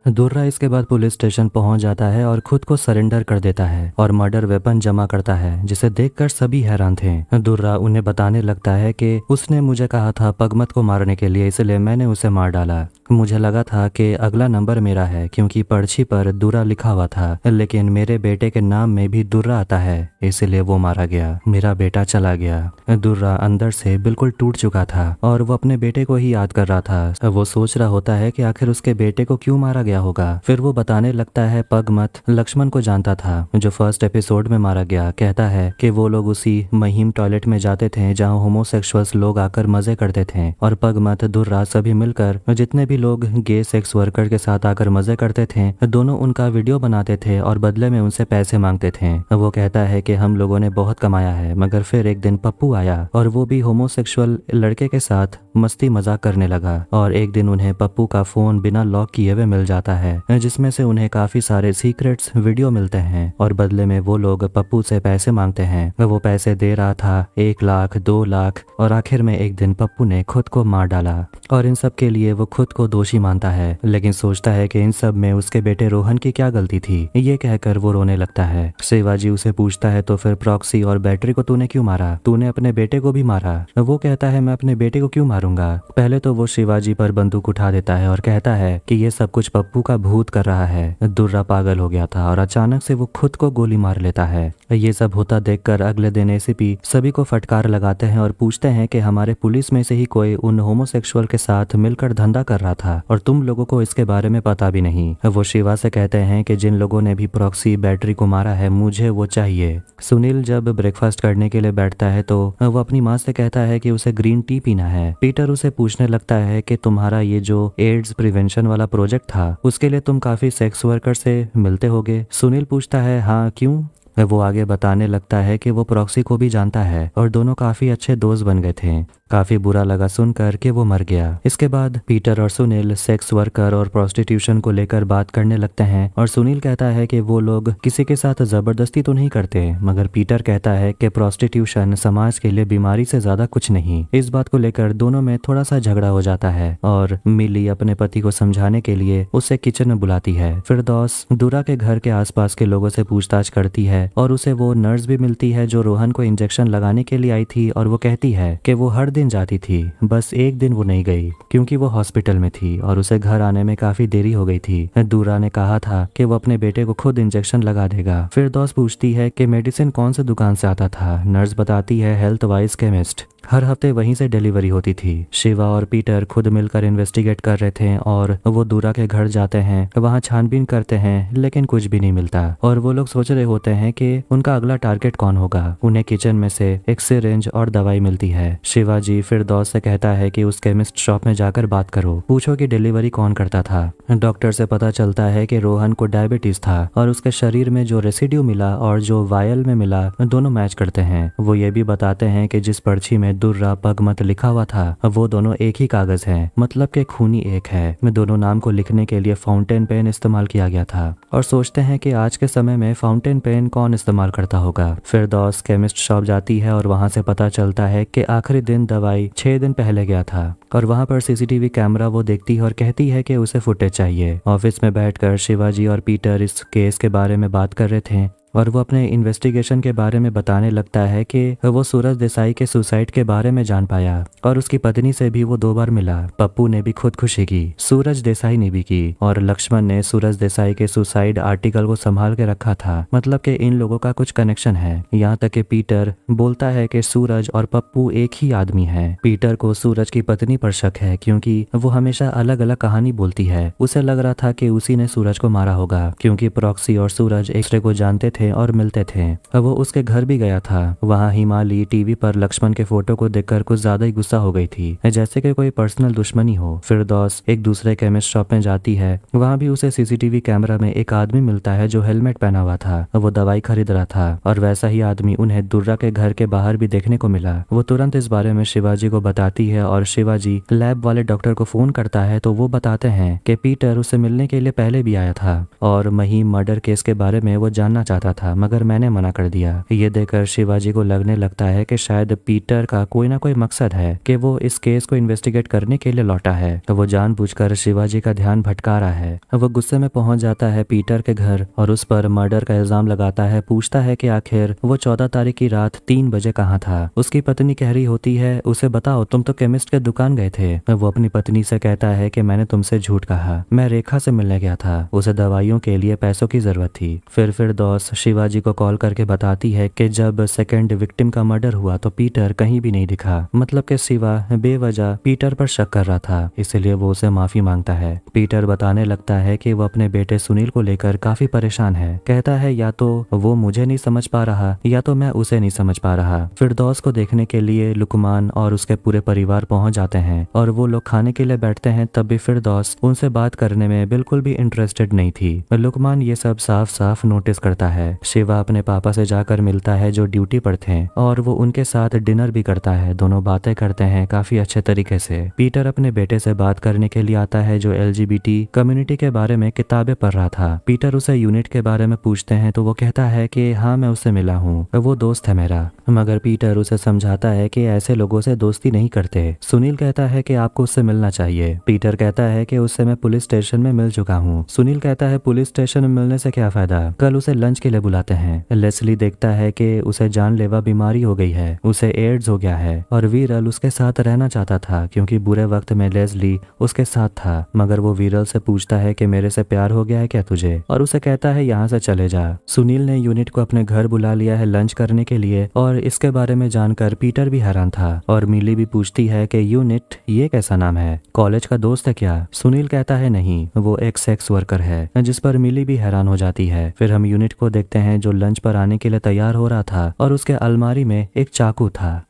दुर्रा इसके बाद पुलिस स्टेशन पहुंच जाता है और खुद को सरेंडर कर देता है और मर्डर वेपन जमा करता है, जिसे देखकर सभी हैरान थे। दुर्रा उन्हें बताने लगता है कि उसने मुझे कहा था पगमत को मारने के लिए, इसलिए मैंने उसे मार डाला। मुझे लगा था कि अगला नंबर मेरा है क्योंकि पर्ची पर दुर्रा लिखा हुआ था, लेकिन मेरे बेटे के नाम में भी दुर्रा आता है, इसलिए वो मारा गया। मेरा बेटा चला गया। दुर्रा अंदर से बिल्कुल टूट चुका था और वो अपने बेटे को ही याद कर रहा था। वो सोच रहा होता है कि आखिर उसके बेटे को क्यों मारा गया होगा। फिर वो बताने लगता है पगमत लक्ष्मण को जानता था जो फर्स्ट एपिसोड में मारा गया। कहता है कि वो लोग उसी महिम टॉयलेट में जाते थे जहाँ होमोसेक्सुअल्स लोग आकर मजे करते थे और पगमत दुर्रा सभी मिलकर जितने भी लोग गे सेक्स वर्कर के साथ आकर मजे करते थे दोनों उनका वीडियो बनाते थे और बदले में उनसे पैसे मांगते थे। वो कहता है कि हम लोगों ने बहुत कमाया है, मगर फिर एक दिन पप्पू आया और वो भी होमोसेक्सुअल लड़के के साथ मस्ती मजाक करने लगा और एक दिन उन्हें पप्पू का फोन बिना लॉक किए हुए मिल जाता है जिसमें से उन्हें काफी सारे सीक्रेट्स वीडियो मिलते हैं और बदले में वो लोग पप्पू से पैसे मांगते हैं। वो पैसे दे रहा था 1 लाख 2 लाख और आखिर में एक दिन पप्पू ने खुद को मार डाला और इन सब के लिए वो खुद को दोषी मानता है, लेकिन सोचता है कि इन सब में उसके बेटे रोहन की क्या गलती थी। ये कहकर वो रोने लगता है। शिवाजी उसे पूछता है तो फिर प्रॉक्सी और बैटरी को तूने क्यों मारा? तूने अपने बेटे को भी मारा। वो कहता है मैं अपने बेटे को क्यों मारूंगा। पहले तो वो शिवाजी पर बंदूक उठा देता है और कहता है कि ये सब कुछ पप्पू का भूत कर रहा है। दुर्रा पागल हो गया था और अचानक से वो खुद को गोली मार लेता है। ये सब होता देखकर अगले दिन एसीपी सभी को फटकार लगाते हैं और पूछते हैं कि हमारे पुलिस में से ही कोई उन होमोसेक्सुअल के साथ मिलकर धंधा कर रहा था और तुम लोगों को इसके बारे में पता भी नहीं। वो शिवा से कहते हैं कि जिन लोगों ने भी प्रॉक्सी बैटरी को मारा है मुझे वो चाहिए। सुनील जब ब्रेकफास्ट करने के लिए बैठता है तो वो अपनी माँ से कहता है कि उसे ग्रीन टी पीना है। पीटर उसे पूछने लगता है कि तुम्हारा ये जो एड्स प्रिवेंशन वाला प्रोजेक्ट था उसके लिए तुम काफी सेक्स वर्कर से मिलते होगे। सुनील पूछता है हाँ क्यों। वो आगे बताने लगता है कि वो प्रॉक्सी को भी जानता है और दोनों काफी अच्छे दोस्त बन गए थे। काफी बुरा लगा सुनकर कि वो मर गया। इसके बाद पीटर और सुनील सेक्स वर्कर और प्रोस्टिट्यूशन को लेकर बात करने लगते हैं और सुनील कहता है कि वो लोग किसी के साथ जबरदस्ती तो नहीं करते, मगर पीटर कहता है कि प्रोस्टिट्यूशन समाज के लिए बीमारी से ज्यादा कुछ नहीं। इस बात को लेकर दोनों में थोड़ा सा झगड़ा हो जाता है और मिली अपने पति को समझाने के लिए उसे किचन में बुलाती है। फिरदौस दुर्रा के घर के आसपास के लोगों से पूछताछ करती है है और उसे वो नर्स भी मिलती है जो रोहन को इंजेक्शन लगाने के लिए आई थी और वो कहती है कि वो हर दिन जाती थी, बस एक दिन वो नहीं गई क्योंकि वो हॉस्पिटल में थी और उसे घर आने में काफी देरी हो गई थी। दूरा ने कहा था कि वो अपने बेटे को खुद इंजेक्शन लगा देगा। फिरदौस पूछती है कि मेडिसिन कौन से दुकान से आता था। नर्स बताती है हेल्थ वाइज केमिस्ट। हर हफ्ते वहीं से डिलीवरी होती थी। शिवा और पीटर खुद मिलकर इन्वेस्टिगेट कर रहे थे और वो दूरा के घर जाते हैं, वहाँ छानबीन करते हैं लेकिन कुछ भी नहीं मिलता और वो लोग सोच रहे होते हैं कि उनका अगला टारगेट कौन होगा। उन्हें किचन में से एक सिरिंज और दवाई मिलती है। शिवाजी फिरदौस से कहता है कि उस केमिस्ट शॉप में जाकर बात करो, पूछो कि डिलीवरी कौन करता था। डॉक्टर से पता चलता है कि रोहन को डायबिटीज था और उसके शरीर में जो रेसिड्यू मिला और जो वायल में मिला दोनों मैच करते हैं। वो ये भी बताते हैं कि जिस पर्ची में दुर्रा पगमत लिखा हुआ था वो दोनों एक ही कागज है, मतलब के खूनी एक है। में दोनों नाम को लिखने के लिए फाउंटेन पेन इस्तेमाल किया गया था और सोचते हैं कि आज के समय में फाउंटेन पेन कौन इस्तेमाल करता होगा। फिरदौस केमिस्ट शॉप जाती है और वहां से पता चलता है कि आखिरी दिन दवाई 6 दिन पहले गया था और वहां पर सीसीटीवी कैमरा वो देखती है और कहती है कि उसे फुटेज चाहिए। ऑफिस में बैठकर शिवाजी और पीटर इस केस के बारे में बात कर रहे थे और वो अपने इन्वेस्टिगेशन के बारे में बताने लगता है कि वो सूरज देसाई के सुसाइड के बारे में जान पाया और उसकी पत्नी से भी वो 2 बार मिला। पप्पू ने भी खुदकुशी की, सूरज देसाई ने भी की और लक्ष्मण ने सूरज देसाई के सुसाइड आर्टिकल को संभाल के रखा था, मतलब कि इन लोगों का कुछ कनेक्शन है। यहाँ तक कि पीटर बोलता है कि सूरज और पप्पू एक ही आदमी है। पीटर को सूरज की पत्नी पर शक है क्योंकि वो हमेशा अलग अलग कहानी बोलती है। उसे लग रहा था कि उसी ने सूरज को मारा होगा क्योंकि प्रॉक्सी और सूरज एक दूसरे को जानते थे और मिलते थे। वो उसके घर भी गया था। वहाँ हिमाली टीवी पर लक्ष्मण के फोटो को देखकर कुछ ज्यादा ही गुस्सा हो गई थी, जैसे कि कोई पर्सनल दुश्मनी हो। फिरदौस एक दूसरे केमिस्ट शॉप में जाती है। वहाँ भी उसे सीसीटीवी कैमरा में एक आदमी मिलता है जो हेलमेट पहना हुआ था। वो दवाई खरीद रहा था और वैसा ही आदमी उन्हें दुर्रा के घर के बाहर भी देखने को मिला। वो तुरंत इस बारे में शिवाजी को बताती है और शिवाजी लैब वाले डॉक्टर को फोन करता है तो वो बताते हैं कि पीटर उससे मिलने के लिए पहले भी आया था और महीम मर्डर केस के बारे में वो जानना चाहता था, मगर मैंने मना कर दिया। ये देखकर शिवाजी को लगने लगता है कि शायद पीटर का कोई ना कोई मकसद है कि वो इस केस को इन्वेस्टिगेट करने के लिए लौटा है। तो वो जानबूझकर शिवाजी का ध्यान भटका रहा है। वो गुस्से में पहुंच जाता है पीटर के घर और उस पर मर्डर का इल्जाम लगाता है। पूछता है कि आखिर वो 14 तारीख की रात 3 बजे कहाँ था। उसकी पत्नी कह रही होती है, उसे बताओ तुम तो केमिस्ट के दुकान गए थे। वो अपनी पत्नी से कहता है कि मैंने तुमसे झूठ कहा, मैं रेखा से मिलने गया था, उसे दवाइयों के लिए पैसों की जरूरत थी। फिर दोस्त शिवाजी को कॉल करके बताती है कि जब सेकंड विक्टिम का मर्डर हुआ तो पीटर कहीं भी नहीं दिखा, मतलब कि शिवा बेवजह पीटर पर शक कर रहा था, इसलिए वो उसे माफी मांगता है। पीटर बताने लगता है कि वो अपने बेटे सुनील को लेकर काफी परेशान है। कहता है या तो वो मुझे नहीं समझ पा रहा या तो मैं उसे नहीं समझ पा रहा। फिरदौस को देखने के लिए लुकमान और उसके पूरे परिवार पहुंच जाते हैं और वो लोग खाने के लिए बैठते हैं। तब भी फिरदौस उनसे बात करने में बिल्कुल भी इंटरेस्टेड नहीं थी। लुकमान ये सब साफ साफ नोटिस करता है। शिवा अपने पापा से जाकर मिलता है जो ड्यूटी पर थे और वो उनके साथ डिनर भी करता है। दोनों बातें करते हैं काफी अच्छे तरीके से। पीटर अपने बेटे से बात करने के लिए आता है जो LGBT कम्युनिटी के बारे में किताबें पढ़ रहा था। पीटर उसे यूनिट के बारे में पूछते हैं तो वो कहता है कि हाँ मैं उससे मिला हूँ, वो दोस्त है मेरा। मगर पीटर उसे समझाता है कि ऐसे लोगों से दोस्ती नहीं करते। सुनील कहता है कि आपको उससे मिलना चाहिए। पीटर कहता है कि उससे मैं पुलिस स्टेशन में मिल चुका हूँ। सुनील कहता है पुलिस स्टेशन में मिलने से क्या फायदा, कल उसे लंच के लिए बुलाते हैं। लेस्ली देखता है कि उसे जानलेवा बीमारी हो गई है, उसे एड्स हो गया है और वीरल उसके साथ रहना चाहता था क्योंकि बुरे वक्त में लेस्ली उसके साथ था। मगर वो वीरल से पूछता है कि मेरे से प्यार हो गया है क्या तुझे, और उसे कहता है यहाँ से चले जा। सुनील ने यूनिट को अपने घर बुला लिया है लंच करने के लिए और इसके बारे में जानकर पीटर भी हैरान था और मिली भी पूछती है कि यूनिट ये कैसा नाम है, कॉलेज का दोस्त है क्या। सुनील कहता है नहीं, वो एक सेक्स वर्कर है, जिस पर मिली भी हैरान हो जाती है। फिर हम यूनिट को देखते हैं जो लंच पर आने के लिए तैयार हो रहा था और उसके अलमारी में एक चाकू था।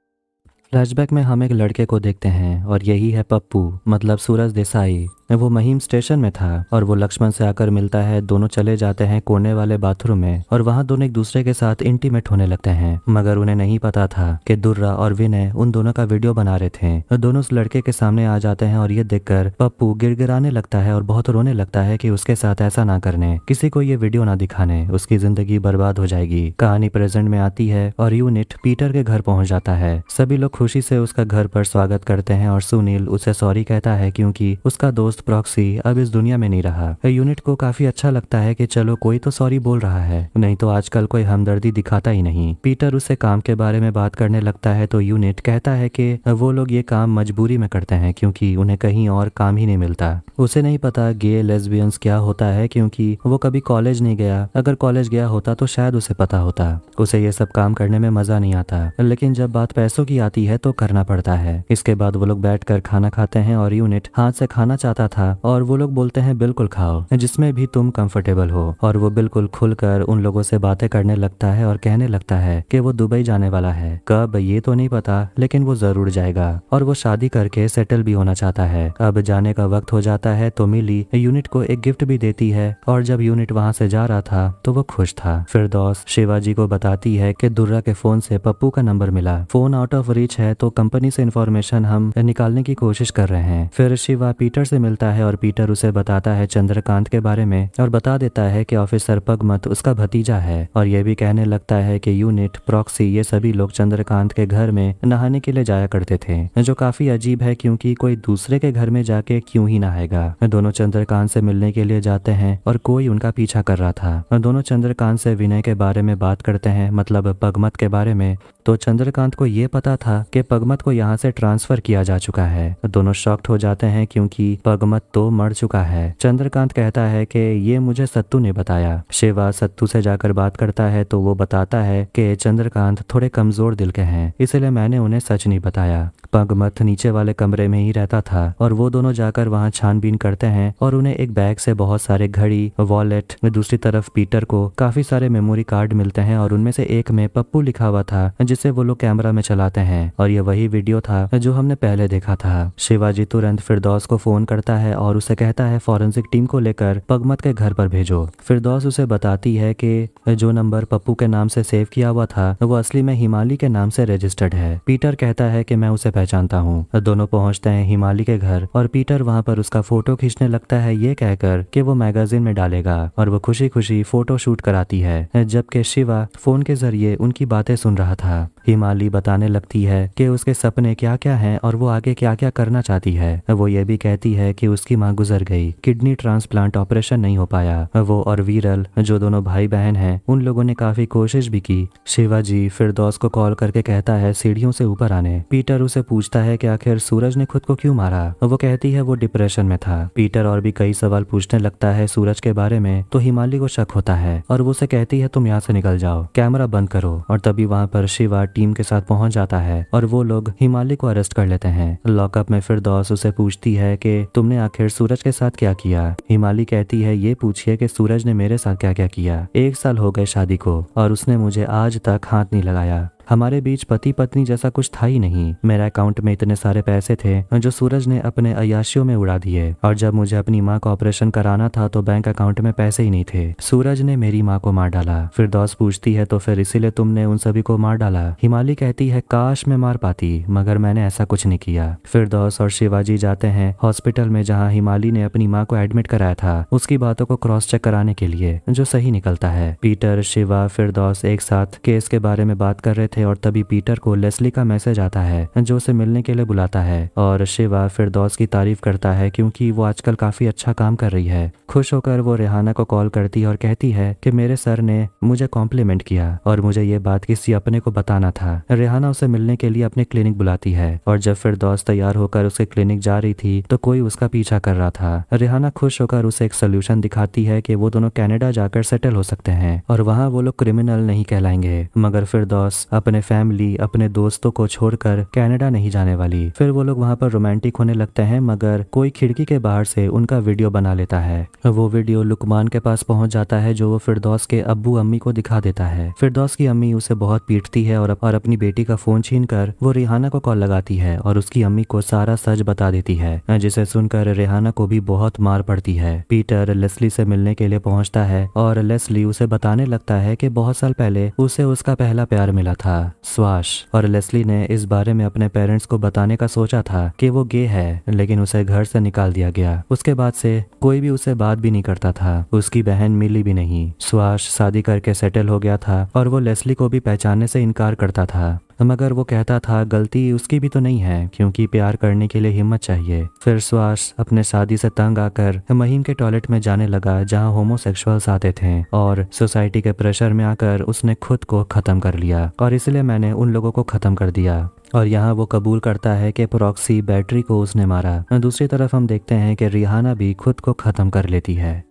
फ्लैशबैक में हम एक लड़के को देखते हैं और यही है पप्पू, मतलब सूरज देसाई। वो महीम स्टेशन में था और वो लक्ष्मण से आकर मिलता है। दोनों चले जाते हैं कोने वाले बाथरूम में और वहाँ दोनों एक दूसरे के साथ इंटीमेट होने लगते हैं। मगर उन्हें नहीं पता था कि दुर्रा और विनय उन दोनों का वीडियो बना रहे थे। दोनों उस लड़के के सामने आ जाते हैं और ये देखकर पप्पू गिड़गिड़ाने लगता है और बहुत रोने लगता है कि उसके साथ ऐसा ना करने, किसी को ये वीडियो ना दिखाने, उसकी जिंदगी बर्बाद हो जाएगी। कहानी प्रेजेंट में आती है और यूनिट पीटर के घर पहुंच जाता है। सभी लोग खुशी से उसका घर पर स्वागत करते हैं और सुनील उसे सॉरी कहता है क्योंकि उसका दोस्त प्रॉक्सी अब इस दुनिया में नहीं रहा। यूनिट को काफी अच्छा लगता है कि चलो कोई तो सॉरी बोल रहा है, नहीं तो आजकल कोई हमदर्दी दिखाता ही नहीं। पीटर उससे काम के बारे में बात करने लगता है तो यूनिट कहता है कि वो लोग ये काम मजबूरी में करते हैं क्योंकि उन्हें कहीं और काम ही नहीं मिलता। उसे नहीं पता गे लेस्बियंस क्या होता है क्योंकि वो कभी कॉलेज नहीं गया। अगर कॉलेज गया होता तो शायद उसे पता होता। उसे ये सब काम करने में मजा नहीं आता, लेकिन जब बात पैसों की आती है तो करना पड़ता है। इसके बाद वो लोग बैठकर खाना खाते हैं और यूनिट हाथ से खाना चाहता था और वो लोग बोलते हैं बिल्कुल खाओ, जिसमें भी तुम कंफर्टेबल हो। और वो बिल्कुल खुलकर उन लोगों से बातें करने लगता है और कहने लगता है कि वो दुबई जाने वाला है, कब ये तो नहीं पता, लेकिन वो जरूर जाएगा और वो शादी करके सेटल भी होना चाहता है। अब जाने का वक्त हो जाता है तो मिली यूनिट को एक गिफ्ट भी देती है और जब यूनिट वहाँ से जा रहा था तो वो खुश था। फिरदौस शिवाजी को बताती है कि दुर्रा के फोन से पप्पू का नंबर मिला, फोन आउट ऑफ रीच है तो कंपनी से इंफॉर्मेशन हम निकालने की कोशिश कर रहे हैं। फिर शिवा पीटर से मिलता है और पीटर उसे बताता है चंद्रकांत के बारे में और बता देता है कि ऑफिसर पगमत उसका भतीजा है और ये भी कहने लगता है कि यूनिट, प्रॉक्सी ये सभी लोग चंद्रकांत के घर में नहाने के लिए जाया करते थे, जो काफी अजीब है क्योंकि कोई दूसरे के घर में जाके क्यों ही नहाएगा। दोनों चंद्रकांत से मिलने के लिए जाते हैं और कोई उनका पीछा कर रहा था। दोनों चंद्रकांत से विनय के बारे में बात करते हैं, मतलब पगमत के बारे में। तो चंद्रकांत को ये पता था कि पगमत को यहाँ से ट्रांसफर किया जा चुका है। दोनों शॉक्ड हो जाते हैं क्योंकि पगमत तो मर चुका है। चंद्रकांत कहता है कि ये मुझे सत्तू ने बताया। शिवा सत्तू से जाकर बात करता है तो वो बताता है कि चंद्रकांत थोड़े कमजोर दिल के हैं, इसलिए मैंने उन्हें सच नहीं बताया। पगमत नीचे वाले कमरे में ही रहता था और वो दोनों जाकर वहाँ छानबीन करते हैं और उन्हें एक बैग से बहुत सारे घड़ी, वॉलेट, दूसरी तरफ पीटर को काफी सारे मेमोरी कार्ड मिलते हैं और उनमें से एक में पप्पू लिखा हुआ था जिसे वो लोग कैमरा में चलाते हैं और ये वही वीडियो था जो हमने पहले देखा था। शिवाजी तुरंत फिरदौस को फोन करता है और उसे कहता है फॉरेंसिक टीम को लेकर पगमत के घर पर भेजो। फिरदौस उसे बताती है कि जो नंबर पप्पू के नाम से सेव किया हुआ था वो असली में हिमाली के नाम से रजिस्टर्ड है। पीटर कहता है कि मैं उसे पहचानता हूँ। दोनों पहुंचते हैं हिमाली के घर और पीटर वहाँ पर उसका फोटो खींचने लगता है ये कहकर कि वो मैगजीन में डालेगा और वो खुशी खुशी फोटो शूट कराती है, जबकि शिवा फोन के जरिए उनकी बातें सुन रहा था। हिमाली बताने लगती है कि उसके सपने क्या क्या हैं और वो आगे क्या क्या करना चाहती है। वो ये भी कहती है कि उसकी माँ गुजर गई, किडनी ट्रांसप्लांट ऑपरेशन नहीं हो पाया। वो और वीरल जो दोनों भाई बहन हैं उन लोगों ने काफी कोशिश भी की। शिवाजी फिरदौस को कॉल करके कहता है सीढ़ियों से ऊपर आने। पीटर उसे पूछता है कि आखिर सूरज ने खुद को क्यों मारा। वो कहती है वो डिप्रेशन में था। पीटर और भी कई सवाल पूछने लगता है सूरज के बारे में तो हिमाली को शक होता है और वो उसे कहती है तुम यहाँ से निकल जाओ, कैमरा बंद करो। और तभी वहाँ पर शिवा टीम के साथ पहुंच जाता है और वो लोग हिमाली को अरेस्ट कर लेते हैं। लॉकअप में फिरदौस उसे पूछती है कि तुमने आखिर सूरज के साथ क्या किया। हिमाली कहती है ये पूछिए कि सूरज ने मेरे साथ क्या क्या किया। 1 साल हो गए शादी को और उसने मुझे आज तक हाथ नहीं लगाया। हमारे बीच पति पत्नी जैसा कुछ था ही नहीं। मेरे अकाउंट में इतने सारे पैसे थे जो सूरज ने अपने अय्याशियों में उड़ा दिए और जब मुझे अपनी माँ का ऑपरेशन कराना था तो बैंक अकाउंट में पैसे ही नहीं थे। सूरज ने मेरी माँ को मार डाला। फिरदौस पूछती है तो फिर इसीलिए तुमने उन सभी को मार डाला। हिमाली कहती है काश मैं मार पाती, मगर मैंने ऐसा कुछ नहीं किया। फिरदौस और शिवाजी जाते हैं हॉस्पिटल में जहाँ हिमाली ने अपनी माँ को एडमिट कराया था, उसकी बातों को क्रॉस चेक कराने के लिए, जो सही निकलता है। पीटर, शिवा, फिरदौस एक साथ केस के बारे में बात कर रहे थे और तभी पीटर को लेस्ली का मैसेज आता है जो उसे मिलने के लिए बुलाता है और शिवा फिरदौस की तारीफ करता है क्योंकि वो आजकल काफी अच्छा काम कर रही है। खुश होकर वो रेहाना को कॉल करती है और कहती है कि मेरे सर ने मुझे कॉम्प्लीमेंट किया और मुझे ये बात किसी अपने को बताना था। रेहाना उसे मिलने के लिए अपने क्लिनिक बुलाती है और जब फिरदौस तैयार होकर उसके क्लिनिक जा रही थी तो कोई उसका पीछा कर रहा था। रेहाना खुश होकर उसे एक सोल्यूशन दिखाती है कि वो दोनों कनाडा जाकर सेटल हो सकते हैं और वहाँ वो लोग क्रिमिनल नहीं कहलाएंगे। मगर फिरदौस अपने फैमिली, अपने दोस्तों को छोड़कर कनाडा नहीं जाने वाली। फिर वो लोग वहाँ पर रोमांटिक होने लगते हैं मगर कोई खिड़की के बाहर से उनका वीडियो बना लेता है। वो वीडियो लुकमान के पास पहुंच जाता है जो वो फिरदौस के अब्बू अम्मी को दिखा देता है। फिरदौस की अम्मी उसे बहुत पीटती है और अपनी बेटी का फोन छीनकर वो रेहाना को कॉल लगाती है और उसकी अम्मी को सारा सच बता देती है, जिसे सुनकर रेहाना को भी बहुत मार पड़ती है। पीटर लेस्ली से मिलने के लिए पहुंचता है और लेस्ली उसे बताने लगता है कि बहुत साल पहले उसे उसका पहला प्यार मिला था, स्वाश। और लेस्ली ने इस बारे में अपने पेरेंट्स को बताने का सोचा था कि वो गे है, लेकिन उसे घर से निकाल दिया गया। उसके बाद से कोई भी उसे बात भी नहीं करता था, उसकी बहन मिली भी नहीं। स्वाश शादी करके सेटल हो गया था और वो लेस्ली को भी पहचानने से इनकार करता था। मगर वो कहता था गलती उसकी भी तो नहीं है, क्योंकि प्यार करने के लिए हिम्मत चाहिए। फिर सुभाष अपने शादी से तंग आकर महीम के टॉयलेट में जाने लगा जहाँ होमोसेक्सुअल्स आते थे, और सोसाइटी के प्रेशर में आकर उसने खुद को खत्म कर लिया और इसलिए मैंने उन लोगों को खत्म कर दिया। और यहाँ वो कबूल करता है कि प्रॉक्सी बैटरी को उसने मारा। दूसरी तरफ हम देखते हैं कि रिहाना भी खुद को खत्म कर लेती है।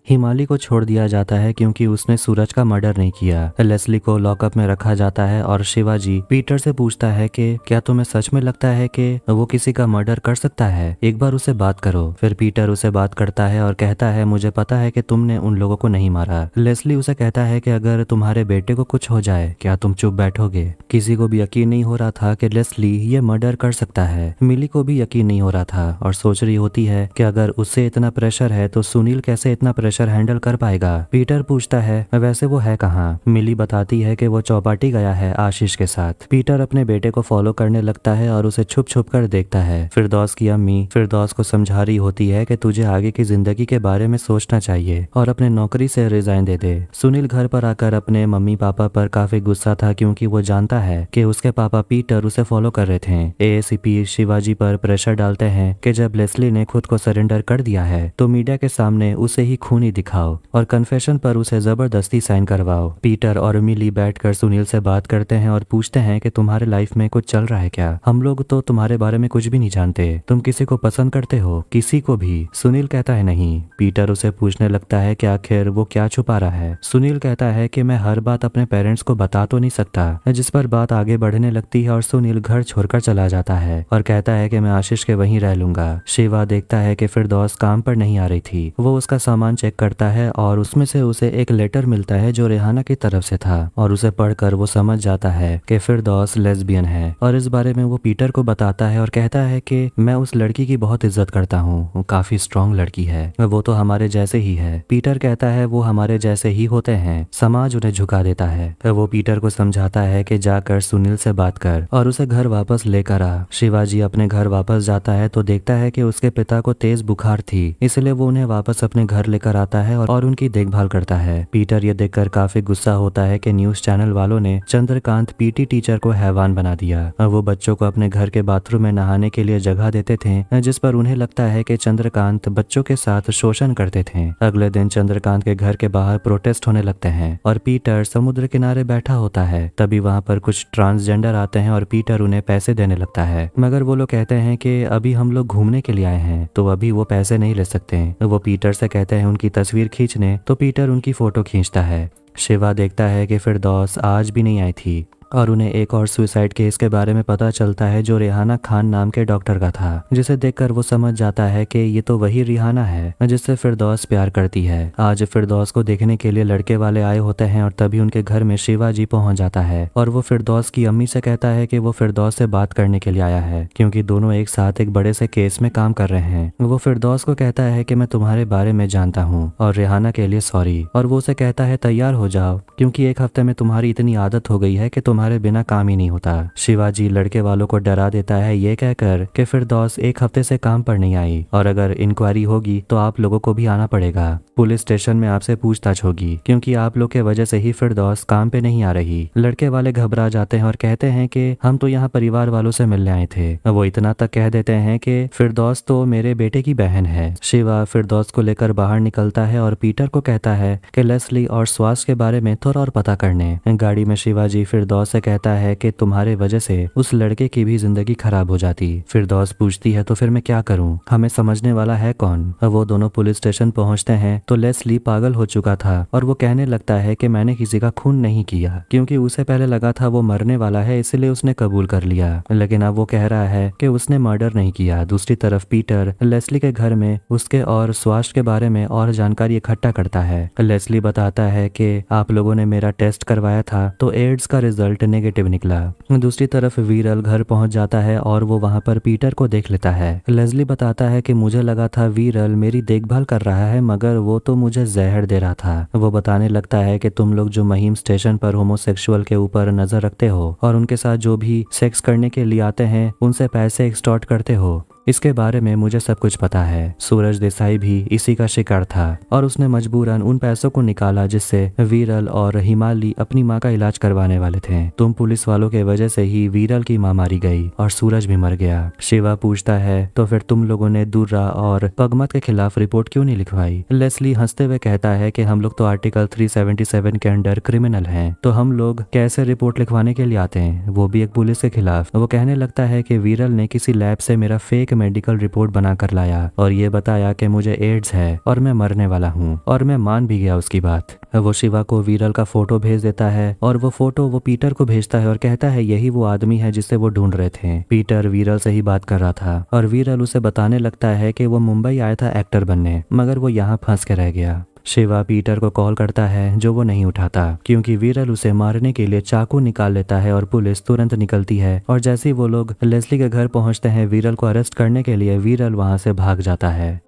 हिमाली को छोड़ दिया जाता है क्योंकि उसने सूरज का मर्डर नहीं किया। लेस्ली को लॉकअप में रखा जाता है और शिवाजी पीटर से पूछता है कि क्या तुम्हें सच में लगता है कि वो किसी का मर्डर कर सकता है, एक बार उसे बात करो। फिर पीटर उसे बात करता है और कहता है मुझे पता है कि तुमने उन लोगों को नहीं मारा। लेस्ली उसे कहता है कि अगर तुम्हारे बेटे को कुछ हो जाए क्या तुम चुप बैठोगे। किसी को भी यकीन नहीं हो रहा था कि लेस्ली ये मर्डर कर सकता है। मिली को भी यकीन नहीं हो रहा था और सोच रही होती है कि अगर उससे इतना प्रेशर है तो सुनील कैसे इतना प्रेशर हैंडल कर पाएगा। पीटर पूछता है वैसे वो है कहाँ। मिली बताती है कि वो चौपाटी गया है आशीष के साथ। पीटर अपने बेटे को फॉलो करने लगता है और उसे छुप छुप कर देखता है। फिरदौस की अम्मी फिरदौस को समझा रही होती है कि तुझे आगे की जिंदगी के बारे में सोचना चाहिए और अपने नौकरी से रिजाइन दे दे। सुनील घर पर आकर अपने मम्मी पापा पर काफी गुस्सा था क्योंकि वो जानता है कि उसके पापा पीटर उसे फॉलो कर रहे थे। एएसीपी शिवाजी पर प्रेशर डालते हैं कि जब लेस्ली ने खुद को सरेंडर कर दिया है तो मीडिया के सामने उसे ही खूनी दिखाओ और कन्फेशन पर उसे जबरदस्ती साइन करवाओ। पीटर और मिली बैठकर सुनील से बात करते हैं और पूछते हैं कि तुम्हारे लाइफ में कुछ चल रहा है क्या। हम लोग तो तुम्हारे बारे में कुछ भी नहीं जानते। तुम किसी को पसंद करते हो, किसी को भी। सुनील कहता है नहीं। पीटर उसे पूछने लगता है कि आखिर वो क्या छुपा रहा है। सुनील कहता है कि मैं हर बात अपने पेरेंट्स को बता तो नहीं सकता, जिस पर बात आगे बढ़ने लगती है और सुनील घर छोड़कर चला जाता है और कहता है कि मैं आशीष के वहीं रह लूंगा। शिवा देखता है कि फिरदौस काम पर नहीं आ रही थी। वो उसका सामान चेक करता है और उसमें से उसे एक लेटर मिलता है जो रेहाना की तरफ से था और उसे पढ़कर वो समझ जाता है कि फिरदौस लेस्बियन है और इस बारे में वो पीटर को बताता है और कहता है कि मैं उस लड़की की बहुत इज्जत करता हूँ, वो काफी स्ट्रांग लड़की है, वो तो हमारे जैसे ही है। पीटर कहता है वो हमारे जैसे ही होते हैं, समाज उन्हें झुका देता है। वो पीटर को समझाता है कि जाकर सुनील से बात कर और उसे घर वापस लेकर आ। शिवाजी अपने घर वापस जाता है तो देखता है कि उसके पिता को तेज बुखार थी, इसलिए वो उन्हें वापस अपने घर लेकर आता है और उनकी देखभाल करता है। पीटर ये देखकर काफी गुस्सा होता है कि न्यूज चैनल वालों ने चंद्रकांत पीटी टीचर को हैवान बना दिया। वो बच्चों को अपने घर के बाथरूम में नहाने के लिए जगह देते थे, जिस पर उन्हें लगता है कि चंद्रकांत बच्चों के साथ शोषण करते थे। अगले दिन चंद्रकांत के घर के बाहर प्रोटेस्ट होने लगते हैं और पीटर समुद्र किनारे बैठा होता है। तभी वहाँ पर कुछ ट्रांसजेंडर आते हैं और पीटर उन्हें पैसे देने लगता है, मगर वो लोग कहते हैं कि अभी हम लोग घूमने के लिए आए हैं तो अभी वो पैसे नहीं ले सकते। वो पीटर से कहते हैं उनकी तस्वीर खींचने, तो पीटर उनकी फोटो खींचता है। शिवा देखता है कि फिरदौस आज भी नहीं आई थी और उन्हें एक और सुसाइड केस के बारे में पता चलता है जो रेहाना खान नाम के डॉक्टर का था, जिसे देखकर वो समझ जाता है कि ये तो वही रिहाना है जिससे फिरदौस प्यार करती है। आज फिरदौस को देखने के लिए लड़के वाले आए होते हैं और तभी उनके घर में शिवाजी पहुंच जाता है और वो फिरदौस की अम्मी से कहता है कि वो फिरदौस से बात करने के लिए आया है क्योंकि दोनों एक साथ एक बड़े से केस में काम कर रहे हैं। वो फिरदौस को कहता है कि मैं तुम्हारे बारे में जानता हूँ और रेहाना के लिए सॉरी, और वो उसे कहता है तैयार हो जाओ क्योंकि एक हफ्ते में तुम्हारी इतनी आदत हो गई है कि तुम्हारे बिना काम ही नहीं होता। शिवाजी लड़के वालों को डरा देता है ये कहकर कि फिरदौस एक हफ्ते से काम पर नहीं आई और अगर इंक्वायरी होगी तो आप लोगों को भी आना पड़ेगा। पुलिस स्टेशन में आपसे पूछताछ होगी क्योंकि आप लोग के वजह से ही फिरदौस काम पे नहीं आ रही। लड़के वाले घबरा जाते हैं और कहते हैं कि हम तो यहाँ परिवार वालों से मिलने आए थे। वो इतना तक कह देते हैं कि फिरदौस तो मेरे बेटे की बहन है। शिवा फिरदौस को लेकर बाहर निकलता है और पीटर को कहता है कि लेस्ली और स्वास्थ्य के बारे में थोड़ा और पता करने। गाड़ी में शिवाजी फिरदौस से कहता है कि तुम्हारे वजह से उस लड़के की भी जिंदगी खराब हो जाती। फिरदौस पूछती है तो फिर मैं क्या करूं, हमें समझने वाला है कौन। वो दोनों पुलिस स्टेशन पहुंचते हैं तो लेस्ली पागल हो चुका था और वो कहने लगता है कि मैंने किसी का खून नहीं किया क्योंकि उसे पहले लगा था वो मरने वाला है इसलिए उसने कबूल कर लिया, लेकिन अब वो कह रहा है कि उसने मर्डर नहीं किया। दूसरी तरफ पीटर लेस्ली के घर में उसके और स्वास्थ्य के बारे में और जानकारी इकट्ठा करता है। लेस्ली बताता है कि आप लोगों ने मेरा टेस्ट करवाया था तो एड्स का रिजल्ट नेगेटिव निकला। दूसरी तरफ वीरल घर पहुंच जाता है और वो वहां पर पीटर को देख लेता है। लेस्ली बताता है कि मुझे लगा था वीरल मेरी देखभाल कर रहा है मगर वो तो मुझे जहर दे रहा था। वो बताने लगता है कि तुम लोग जो महीम स्टेशन पर होमोसेक्सुअल के ऊपर नजर रखते हो और उनके साथ जो भी सेक्स करने के लिए आते हैं उनसे पैसे एक्सटॉर्ट करते हो, इसके बारे में मुझे सब कुछ पता है। सूरज देसाई भी इसी का शिकार था और उसने मजबूरन उन पैसों को निकाला जिससे वीरल और हिमाली अपनी माँ का इलाज करवाने वाले थे। तुम पुलिस वालों के वजह से ही वीरल की माँ मारी गई और सूरज भी मर गया। शिवा पूछता है तो फिर तुम लोगों ने दुर्रा और पगमत के खिलाफ रिपोर्ट क्यों नहीं लिखवाई? लेस्ली हंसते हुए कहता है कि हम लोग तो आर्टिकल 377 के अंडर क्रिमिनल हैं, तो हम लोग कैसे रिपोर्ट लिखवाने के लिए आते हैं, वो भी एक पुलिस के खिलाफ। वो कहने लगता है कि वीरल ने किसी लैब से मेरा फेक मेडिकल रिपोर्ट बना कर लाया और ये बताया कि मुझे एड्स है और मैं मरने वाला हूँ, और मैं मान भी गया उसकी बात। वो शिवा को वीरल का फोटो भेज देता है और वो फोटो वो पीटर को भेजता है और कहता है यही वो आदमी है जिसे वो ढूंढ रहे थे। पीटर वीरल से ही बात कर रहा था और वीरल उसे बताने लगता है कि वो मुंबई आया था एक्टर बनने, मगर वो यहाँ फंस के रह गया। शिवा पीटर को कॉल करता है जो वो नहीं उठाता क्योंकि वीरल उसे मारने के लिए चाकू निकाल लेता है और पुलिस तुरंत निकलती है। और जैसे ही वो लोग लेस्ली के घर पहुंचते हैं वीरल को अरेस्ट करने के लिए, वीरल वहां से भाग जाता है।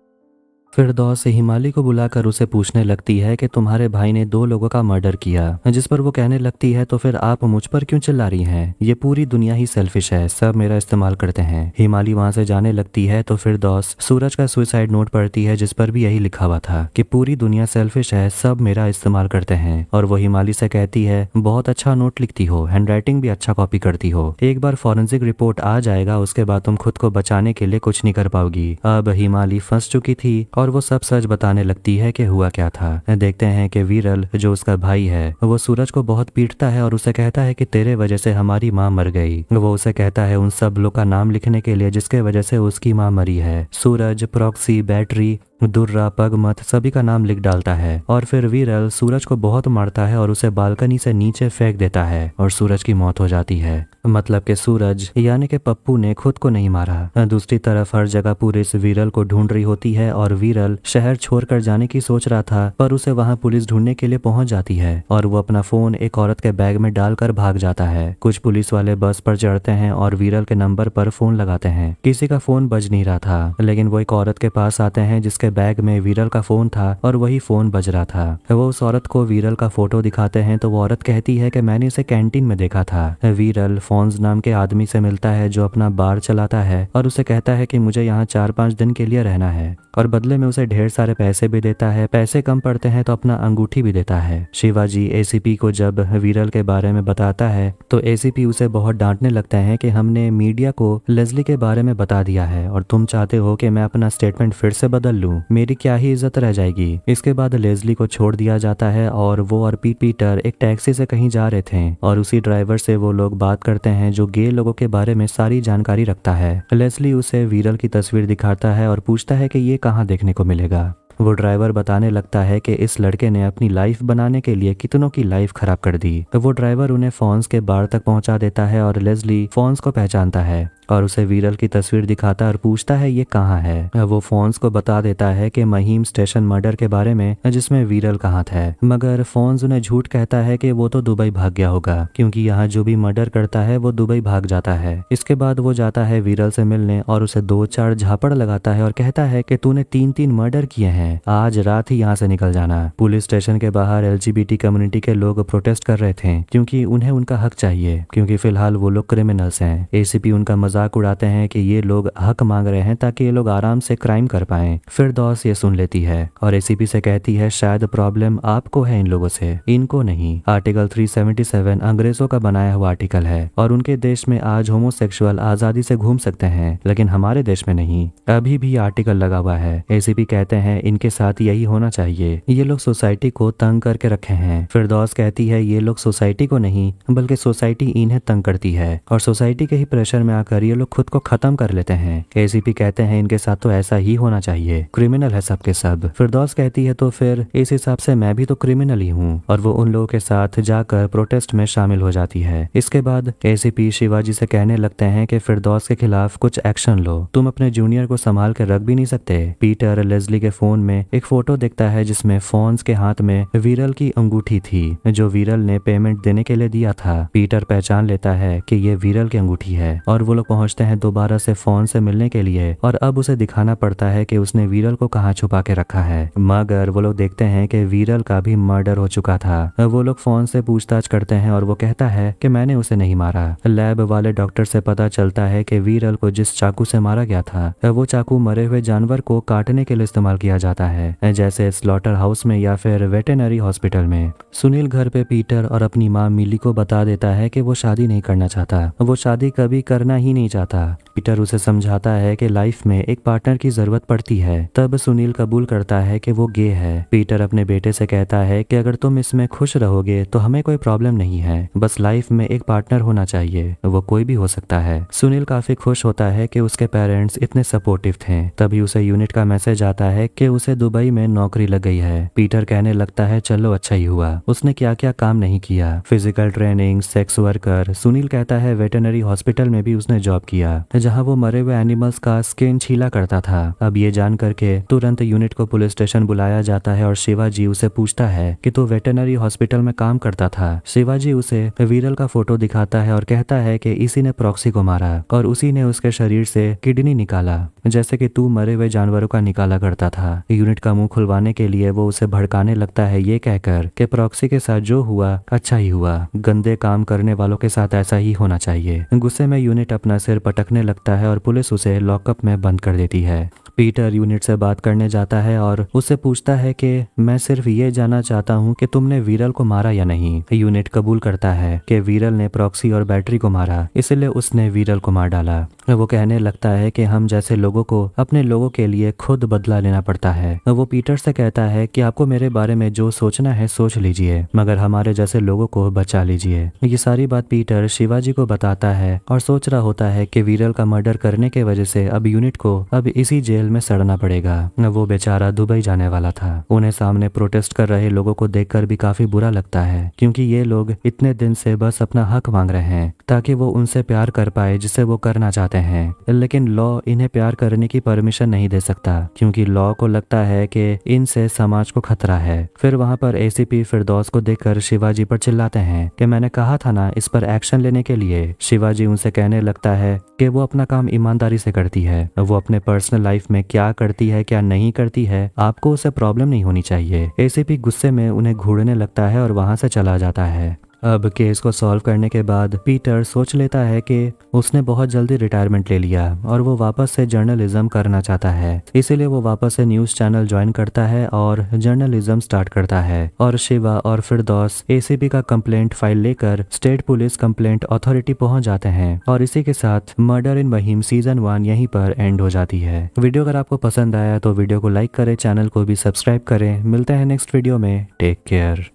फिरदौस हिमाली को बुलाकर उसे पूछने लगती है कि तुम्हारे भाई ने 2 लोगों का मर्डर किया, जिस पर वो कहने लगती है तो फिर आप मुझ पर क्यों चिल्ला रही हैं? ये पूरी दुनिया ही सेल्फिश है, सब मेरा इस्तेमाल करते हैं। हिमाली वहां से जाने लगती है तो फिरदौस सूरज का सुसाइड नोट पढ़ती है जिस पर भी यही लिखा हुआ था कि पूरी दुनिया सेल्फिश है, सब मेरा इस्तेमाल करते हैं। और वो हिमाली से कहती है बहुत अच्छा नोट लिखती हो, हैंडराइटिंग भी अच्छा कॉपी करती हो, एक बार फॉरेंसिक रिपोर्ट आ जाएगा उसके बाद तुम खुद को बचाने के लिए कुछ नहीं कर पाओगी। अब हिमाली फंस चुकी थी और वो सब सच बताने लगती है कि हुआ क्या था। देखते हैं कि वीरल जो उसका भाई है वो सूरज को बहुत पीटता है और उसे कहता है कि तेरे वजह से हमारी माँ मर गई। वो उसे कहता है उन सब लोग का नाम लिखने के लिए जिसके वजह से उसकी माँ मरी है। सूरज, प्रॉक्सी, बैटरी, दुर्रा, पगमत सभी का नाम लिख डालता है और फिर वीरल सूरज को बहुत मारता है और उसे बालकनी से नीचे फेंक देता है और सूरज की मौत हो जाती है। मतलब कि सूरज यानी कि पप्पू ने खुद को नहीं मारा। दूसरी तरफ हर जगह पुलिस वीरल को ढूंढ रही होती है और वीरल शहर छोड़कर जाने की सोच रहा था, पर उसे वहां पुलिस ढूंढने के लिए पहुंच जाती है और वो अपना फोन एक औरत के बैग में डालकर भाग जाता है। कुछ पुलिस वाले बस पर चढ़ते हैं और वीरल के नंबर पर फोन लगाते हैं। किसी का फोन बज नहीं रहा था, लेकिन वो एक औरत के पास आते हैं जिसके बैग में वीरल का फोन था और वही फोन बज रहा था। वो उस औरत को वीरल का फोटो दिखाते हैं तो वो औरत कहती है कि मैंने इसे कैंटीन में देखा था। वीरल फोन्स नाम के आदमी से मिलता है जो अपना बार चलाता है और उसे कहता है कि मुझे यहाँ 4-5 दिन के लिए रहना है और बदले में उसे ढेर सारे पैसे भी देता है। पैसे कम पड़ते हैं तो अपना अंगूठी भी देता है। शिवाजी एसीपी को जब वीरल के बारे में बताता है तो एसीपी उसे बहुत डांटने लगता है कि हमने मीडिया को लेस्ली के बारे में बता दिया है और तुम चाहते हो कि मैं अपना स्टेटमेंट फिर से बदल लूं, मेरी क्या ही इज्जत रह जाएगी। इसके बाद लेस्ली को छोड़ दिया जाता है और वो और पीटर एक टैक्सी से कहीं जा रहे थे और उसी ड्राइवर से वो लोग बात करते हैं जो गे लोगों के बारे में सारी जानकारी रखता है। लेस्ली उसे वीरल की तस्वीर दिखाता है और पूछता है कि ये कहाँ देखने को मिलेगा। वो ड्राइवर बताने लगता है कि इस लड़के ने अपनी लाइफ बनाने के लिए कितनों की लाइफ खराब कर दी। वो ड्राइवर उन्हें फोन्स के बार तक पहुंचा देता है और लेस्ली फोन्स को पहचानता है और उसे वीरल की तस्वीर दिखाता और पूछता है ये कहाँ है। वो फोन्स को बता देता है कि महीम स्टेशन मर्डर के बारे में जिसमें वीरल कहाँ था, मगर फोन्स उन्हें झूठ कहता है कि वो तो दुबई भाग गया होगा क्योंकि यहाँ जो भी मर्डर करता है वो दुबई भाग जाता है। इसके बाद वो जाता है वीरल से मिलने और उसे 2-4 झापड़ लगाता है और कहता है कि तूने 3-3 मर्डर किए हैं, आज रात ही यहाँ से निकल जाना। पुलिस स्टेशन के बाहर LGBT कम्युनिटी के लोग प्रोटेस्ट कर रहे थे क्योंकि उन्हें उनका हक चाहिए, क्योंकि फिलहाल वो लोग क्रिमिनल्स हैं। एसीपी उनका मजाक उड़ाते हैं कि ये लोग हक मांग रहे हैं ताकि ये लोग आराम से क्राइम कर पाएं। फिरदौस ये सुन लेती है और एसीपी से कहती है शायद प्रॉब्लम आपको है इन लोगों से, इनको नहीं। आर्टिकल 377 अंग्रेजों का बनाया हुआ आर्टिकल है और उनके देश में आज होमोसेक्सुअल आजादी से घूम सकते हैं, लेकिन हमारे देश में नहीं। अभी भी आर्टिकल लगा हुआ है। एसीपी कहते हैं इनके साथ यही होना चाहिए, ये लोग सोसाइटी को तंग करके रखे हैं। फिरदौस कहती है ये लोग सोसाइटी को नहीं बल्कि सोसाइटी इन्हें तंग करती है और सोसाइटी के ही प्रेशर में आकर ये लोग खुद को खत्म कर लेते हैं। एसीपी कहते हैं इनके साथ तो ऐसा ही होना चाहिए, क्रिमिनल है सबके सब। फिरदौस कहती है तो फिर इस हिसाब से मैं भी तो क्रिमिनल ही हूँ, और वो उन लोगों के साथ जाकर प्रोटेस्ट में शामिल हो जाती है। इसके बाद एसीपी शिवाजी से कहने लगते हैं कि फिरदौस के खिलाफ कुछ एक्शन लो, तुम अपने जूनियर को संभाल कर रख भी नहीं सकते। पीटर लेस्ली के फोन में एक फोटो देखता है जिसमें फोन्स के हाथ में वीरल की अंगूठी थी जो वीरल ने पेमेंट देने के लिए दिया था। पीटर पहचान लेता है कि ये वीरल की अंगूठी है और वो लोग पहुंचते हैं दोबारा से फोन से मिलने के लिए और अब उसे दिखाना पड़ता है कि उसने वीरल को कहाँ छुपा के रखा है, मगर वो लोग देखते हैं कि वीरल का भी मर्डर हो चुका था। वो लोग फोन से पूछताछ करते हैं और वो कहता है कि मैंने उसे नहीं मारा। लैब वाले डॉक्टर से पता चलता है कि वीरल को जिस चाकू से मारा गया था वो चाकू मरे हुए जानवर को काटने के लिए इस्तेमाल किया जाता है, जैसे स्लॉटर हाउस में या फिर वेटेनरी हॉस्पिटल में। सुनील घर पे पीटर और अपनी माँ मिली को बता देता है कि वो शादी नहीं करना चाहता, वो शादी कभी करना ही नहीं चाहता। पीटर उसे समझाता है कि लाइफ में एक पार्टनर की जरूरत पड़ती है। तब सुनील कबूल करता है कि वो गे है। पीटर अपने बेटे से कहता है कि अगर तुम इसमें खुश रहोगे तो हमें कोई प्रॉब्लम नहीं है, बस लाइफ में एक पार्टनर होना चाहिए, वो कोई भी हो सकता है। सुनील काफी खुश होता है कि उसके पेरेंट्स इतने सपोर्टिव थे। तभी उसे यूनिट का मैसेज आता है कि उसे दुबई में नौकरी लग गई है। पीटर कहने लगता है चलो अच्छा ही हुआ, उसने क्या क्या काम नहीं किया, physical training, sex worker. Sunil कहता है वेटेनरी हॉस्पिटल में भी उसने जॉब किया जहाँ वो मरे हुए एनिमल्स का स्किन छीला करता था। अब ये जान करके तुरंत यूनिट को पुलिस स्टेशन बुलाया जाता है और शिवाजी उसे पूछता है कि तू वेटेनरी हॉस्पिटल में काम करता था। शिवाजी उसे वीरल का फोटो दिखाता है और कहता है कि इसी ने प्रॉक्सी को मारा और उसी ने उसके शरीर से किडनी निकाला, जैसे कि तू मरे हुए जानवरों का निकाला करता था। यूनिट का मुंह खुलवाने के लिए वो उसे भड़काने लगता है ये कहकर कि प्रॉक्सी के साथ जो हुआ अच्छा ही हुआ, गंदे काम करने वालों के साथ ऐसा ही होना चाहिए। गुस्से में यूनिट अपना सिर पटकने लगता है और पुलिस उसे लॉकअप में बंद कर देती है। पीटर यूनिट से बात करने जाता है और उससे पूछता है कि मैं सिर्फ ये जानना चाहता हूँ कि तुमने वीरल को मारा या नहीं। यूनिट कबूल करता है कि वीरल ने प्रॉक्सी और बैटरी को मारा, इसलिए उसने वीरल को मार डाला। वो कहने लगता है कि हम जैसे लोगों को अपने लोगों के लिए खुद बदला लेना पड़ता है। वो पीटर से कहता है कि आपको मेरे बारे में जो सोचना है सोच लीजिए, मगर हमारे जैसे लोगों को बचा लीजिए। ये सारी बात पीटर शिवाजी को बताता है और सोच रहा होता है कि वीरल का मर्डर करने के वजह से अब यूनिट को अब इसी जेल में सड़ना पड़ेगा। वो बेचारा दुबई जाने वाला था। उन्हें सामने प्रोटेस्ट कर रहे लोगों को देखकर भी काफी बुरा लगता है, क्योंकि ये लोग इतने दिन से बस अपना हक मांग रहे हैं ताकि वो उनसे प्यार कर पाए जिसे वो करना चाहते हैं। लेकिन लॉ इन्हें प्यार करने की परमिशन नहीं दे सकता, क्योंकि लॉ को लगता है कि इनसे समाज को खतरा है। फिर वहाँ पर एसीपी फिरदौस को देखकर शिवाजी पर चिल्लाते हैं कि मैंने कहा था ना इस पर एक्शन लेने के लिए। शिवाजी उनसे कहने लगता है कि वो अपना काम ईमानदारी से करती है, वो अपने पर्सनल लाइफ में क्या करती है क्या नहीं करती है आपको उसे प्रॉब्लम नहीं होनी चाहिए। एसीपी गुस्से में उन्हें घूरने लगता है और वहां से चला जाता है। अब केस को सॉल्व करने के बाद पीटर सोच लेता है कि उसने बहुत जल्दी रिटायरमेंट ले लिया और वो वापस से जर्नलिज्म करना चाहता है, इसीलिए वो वापस से न्यूज चैनल ज्वाइन करता है और जर्नलिज्म स्टार्ट करता है। और शिवा और फिरदौस एसीपी का कंप्लेंट फाइल लेकर स्टेट पुलिस कंप्लेंट अथॉरिटी पहुंच जाते हैं और इसी के साथ मर्डर इन महिम सीजन 1 यहीं पर एंड हो जाती है। वीडियो अगर आपको पसंद आया तो वीडियो को लाइक करें, चैनल को भी सब्सक्राइब करें। मिलते हैं नेक्स्ट वीडियो में। Take care.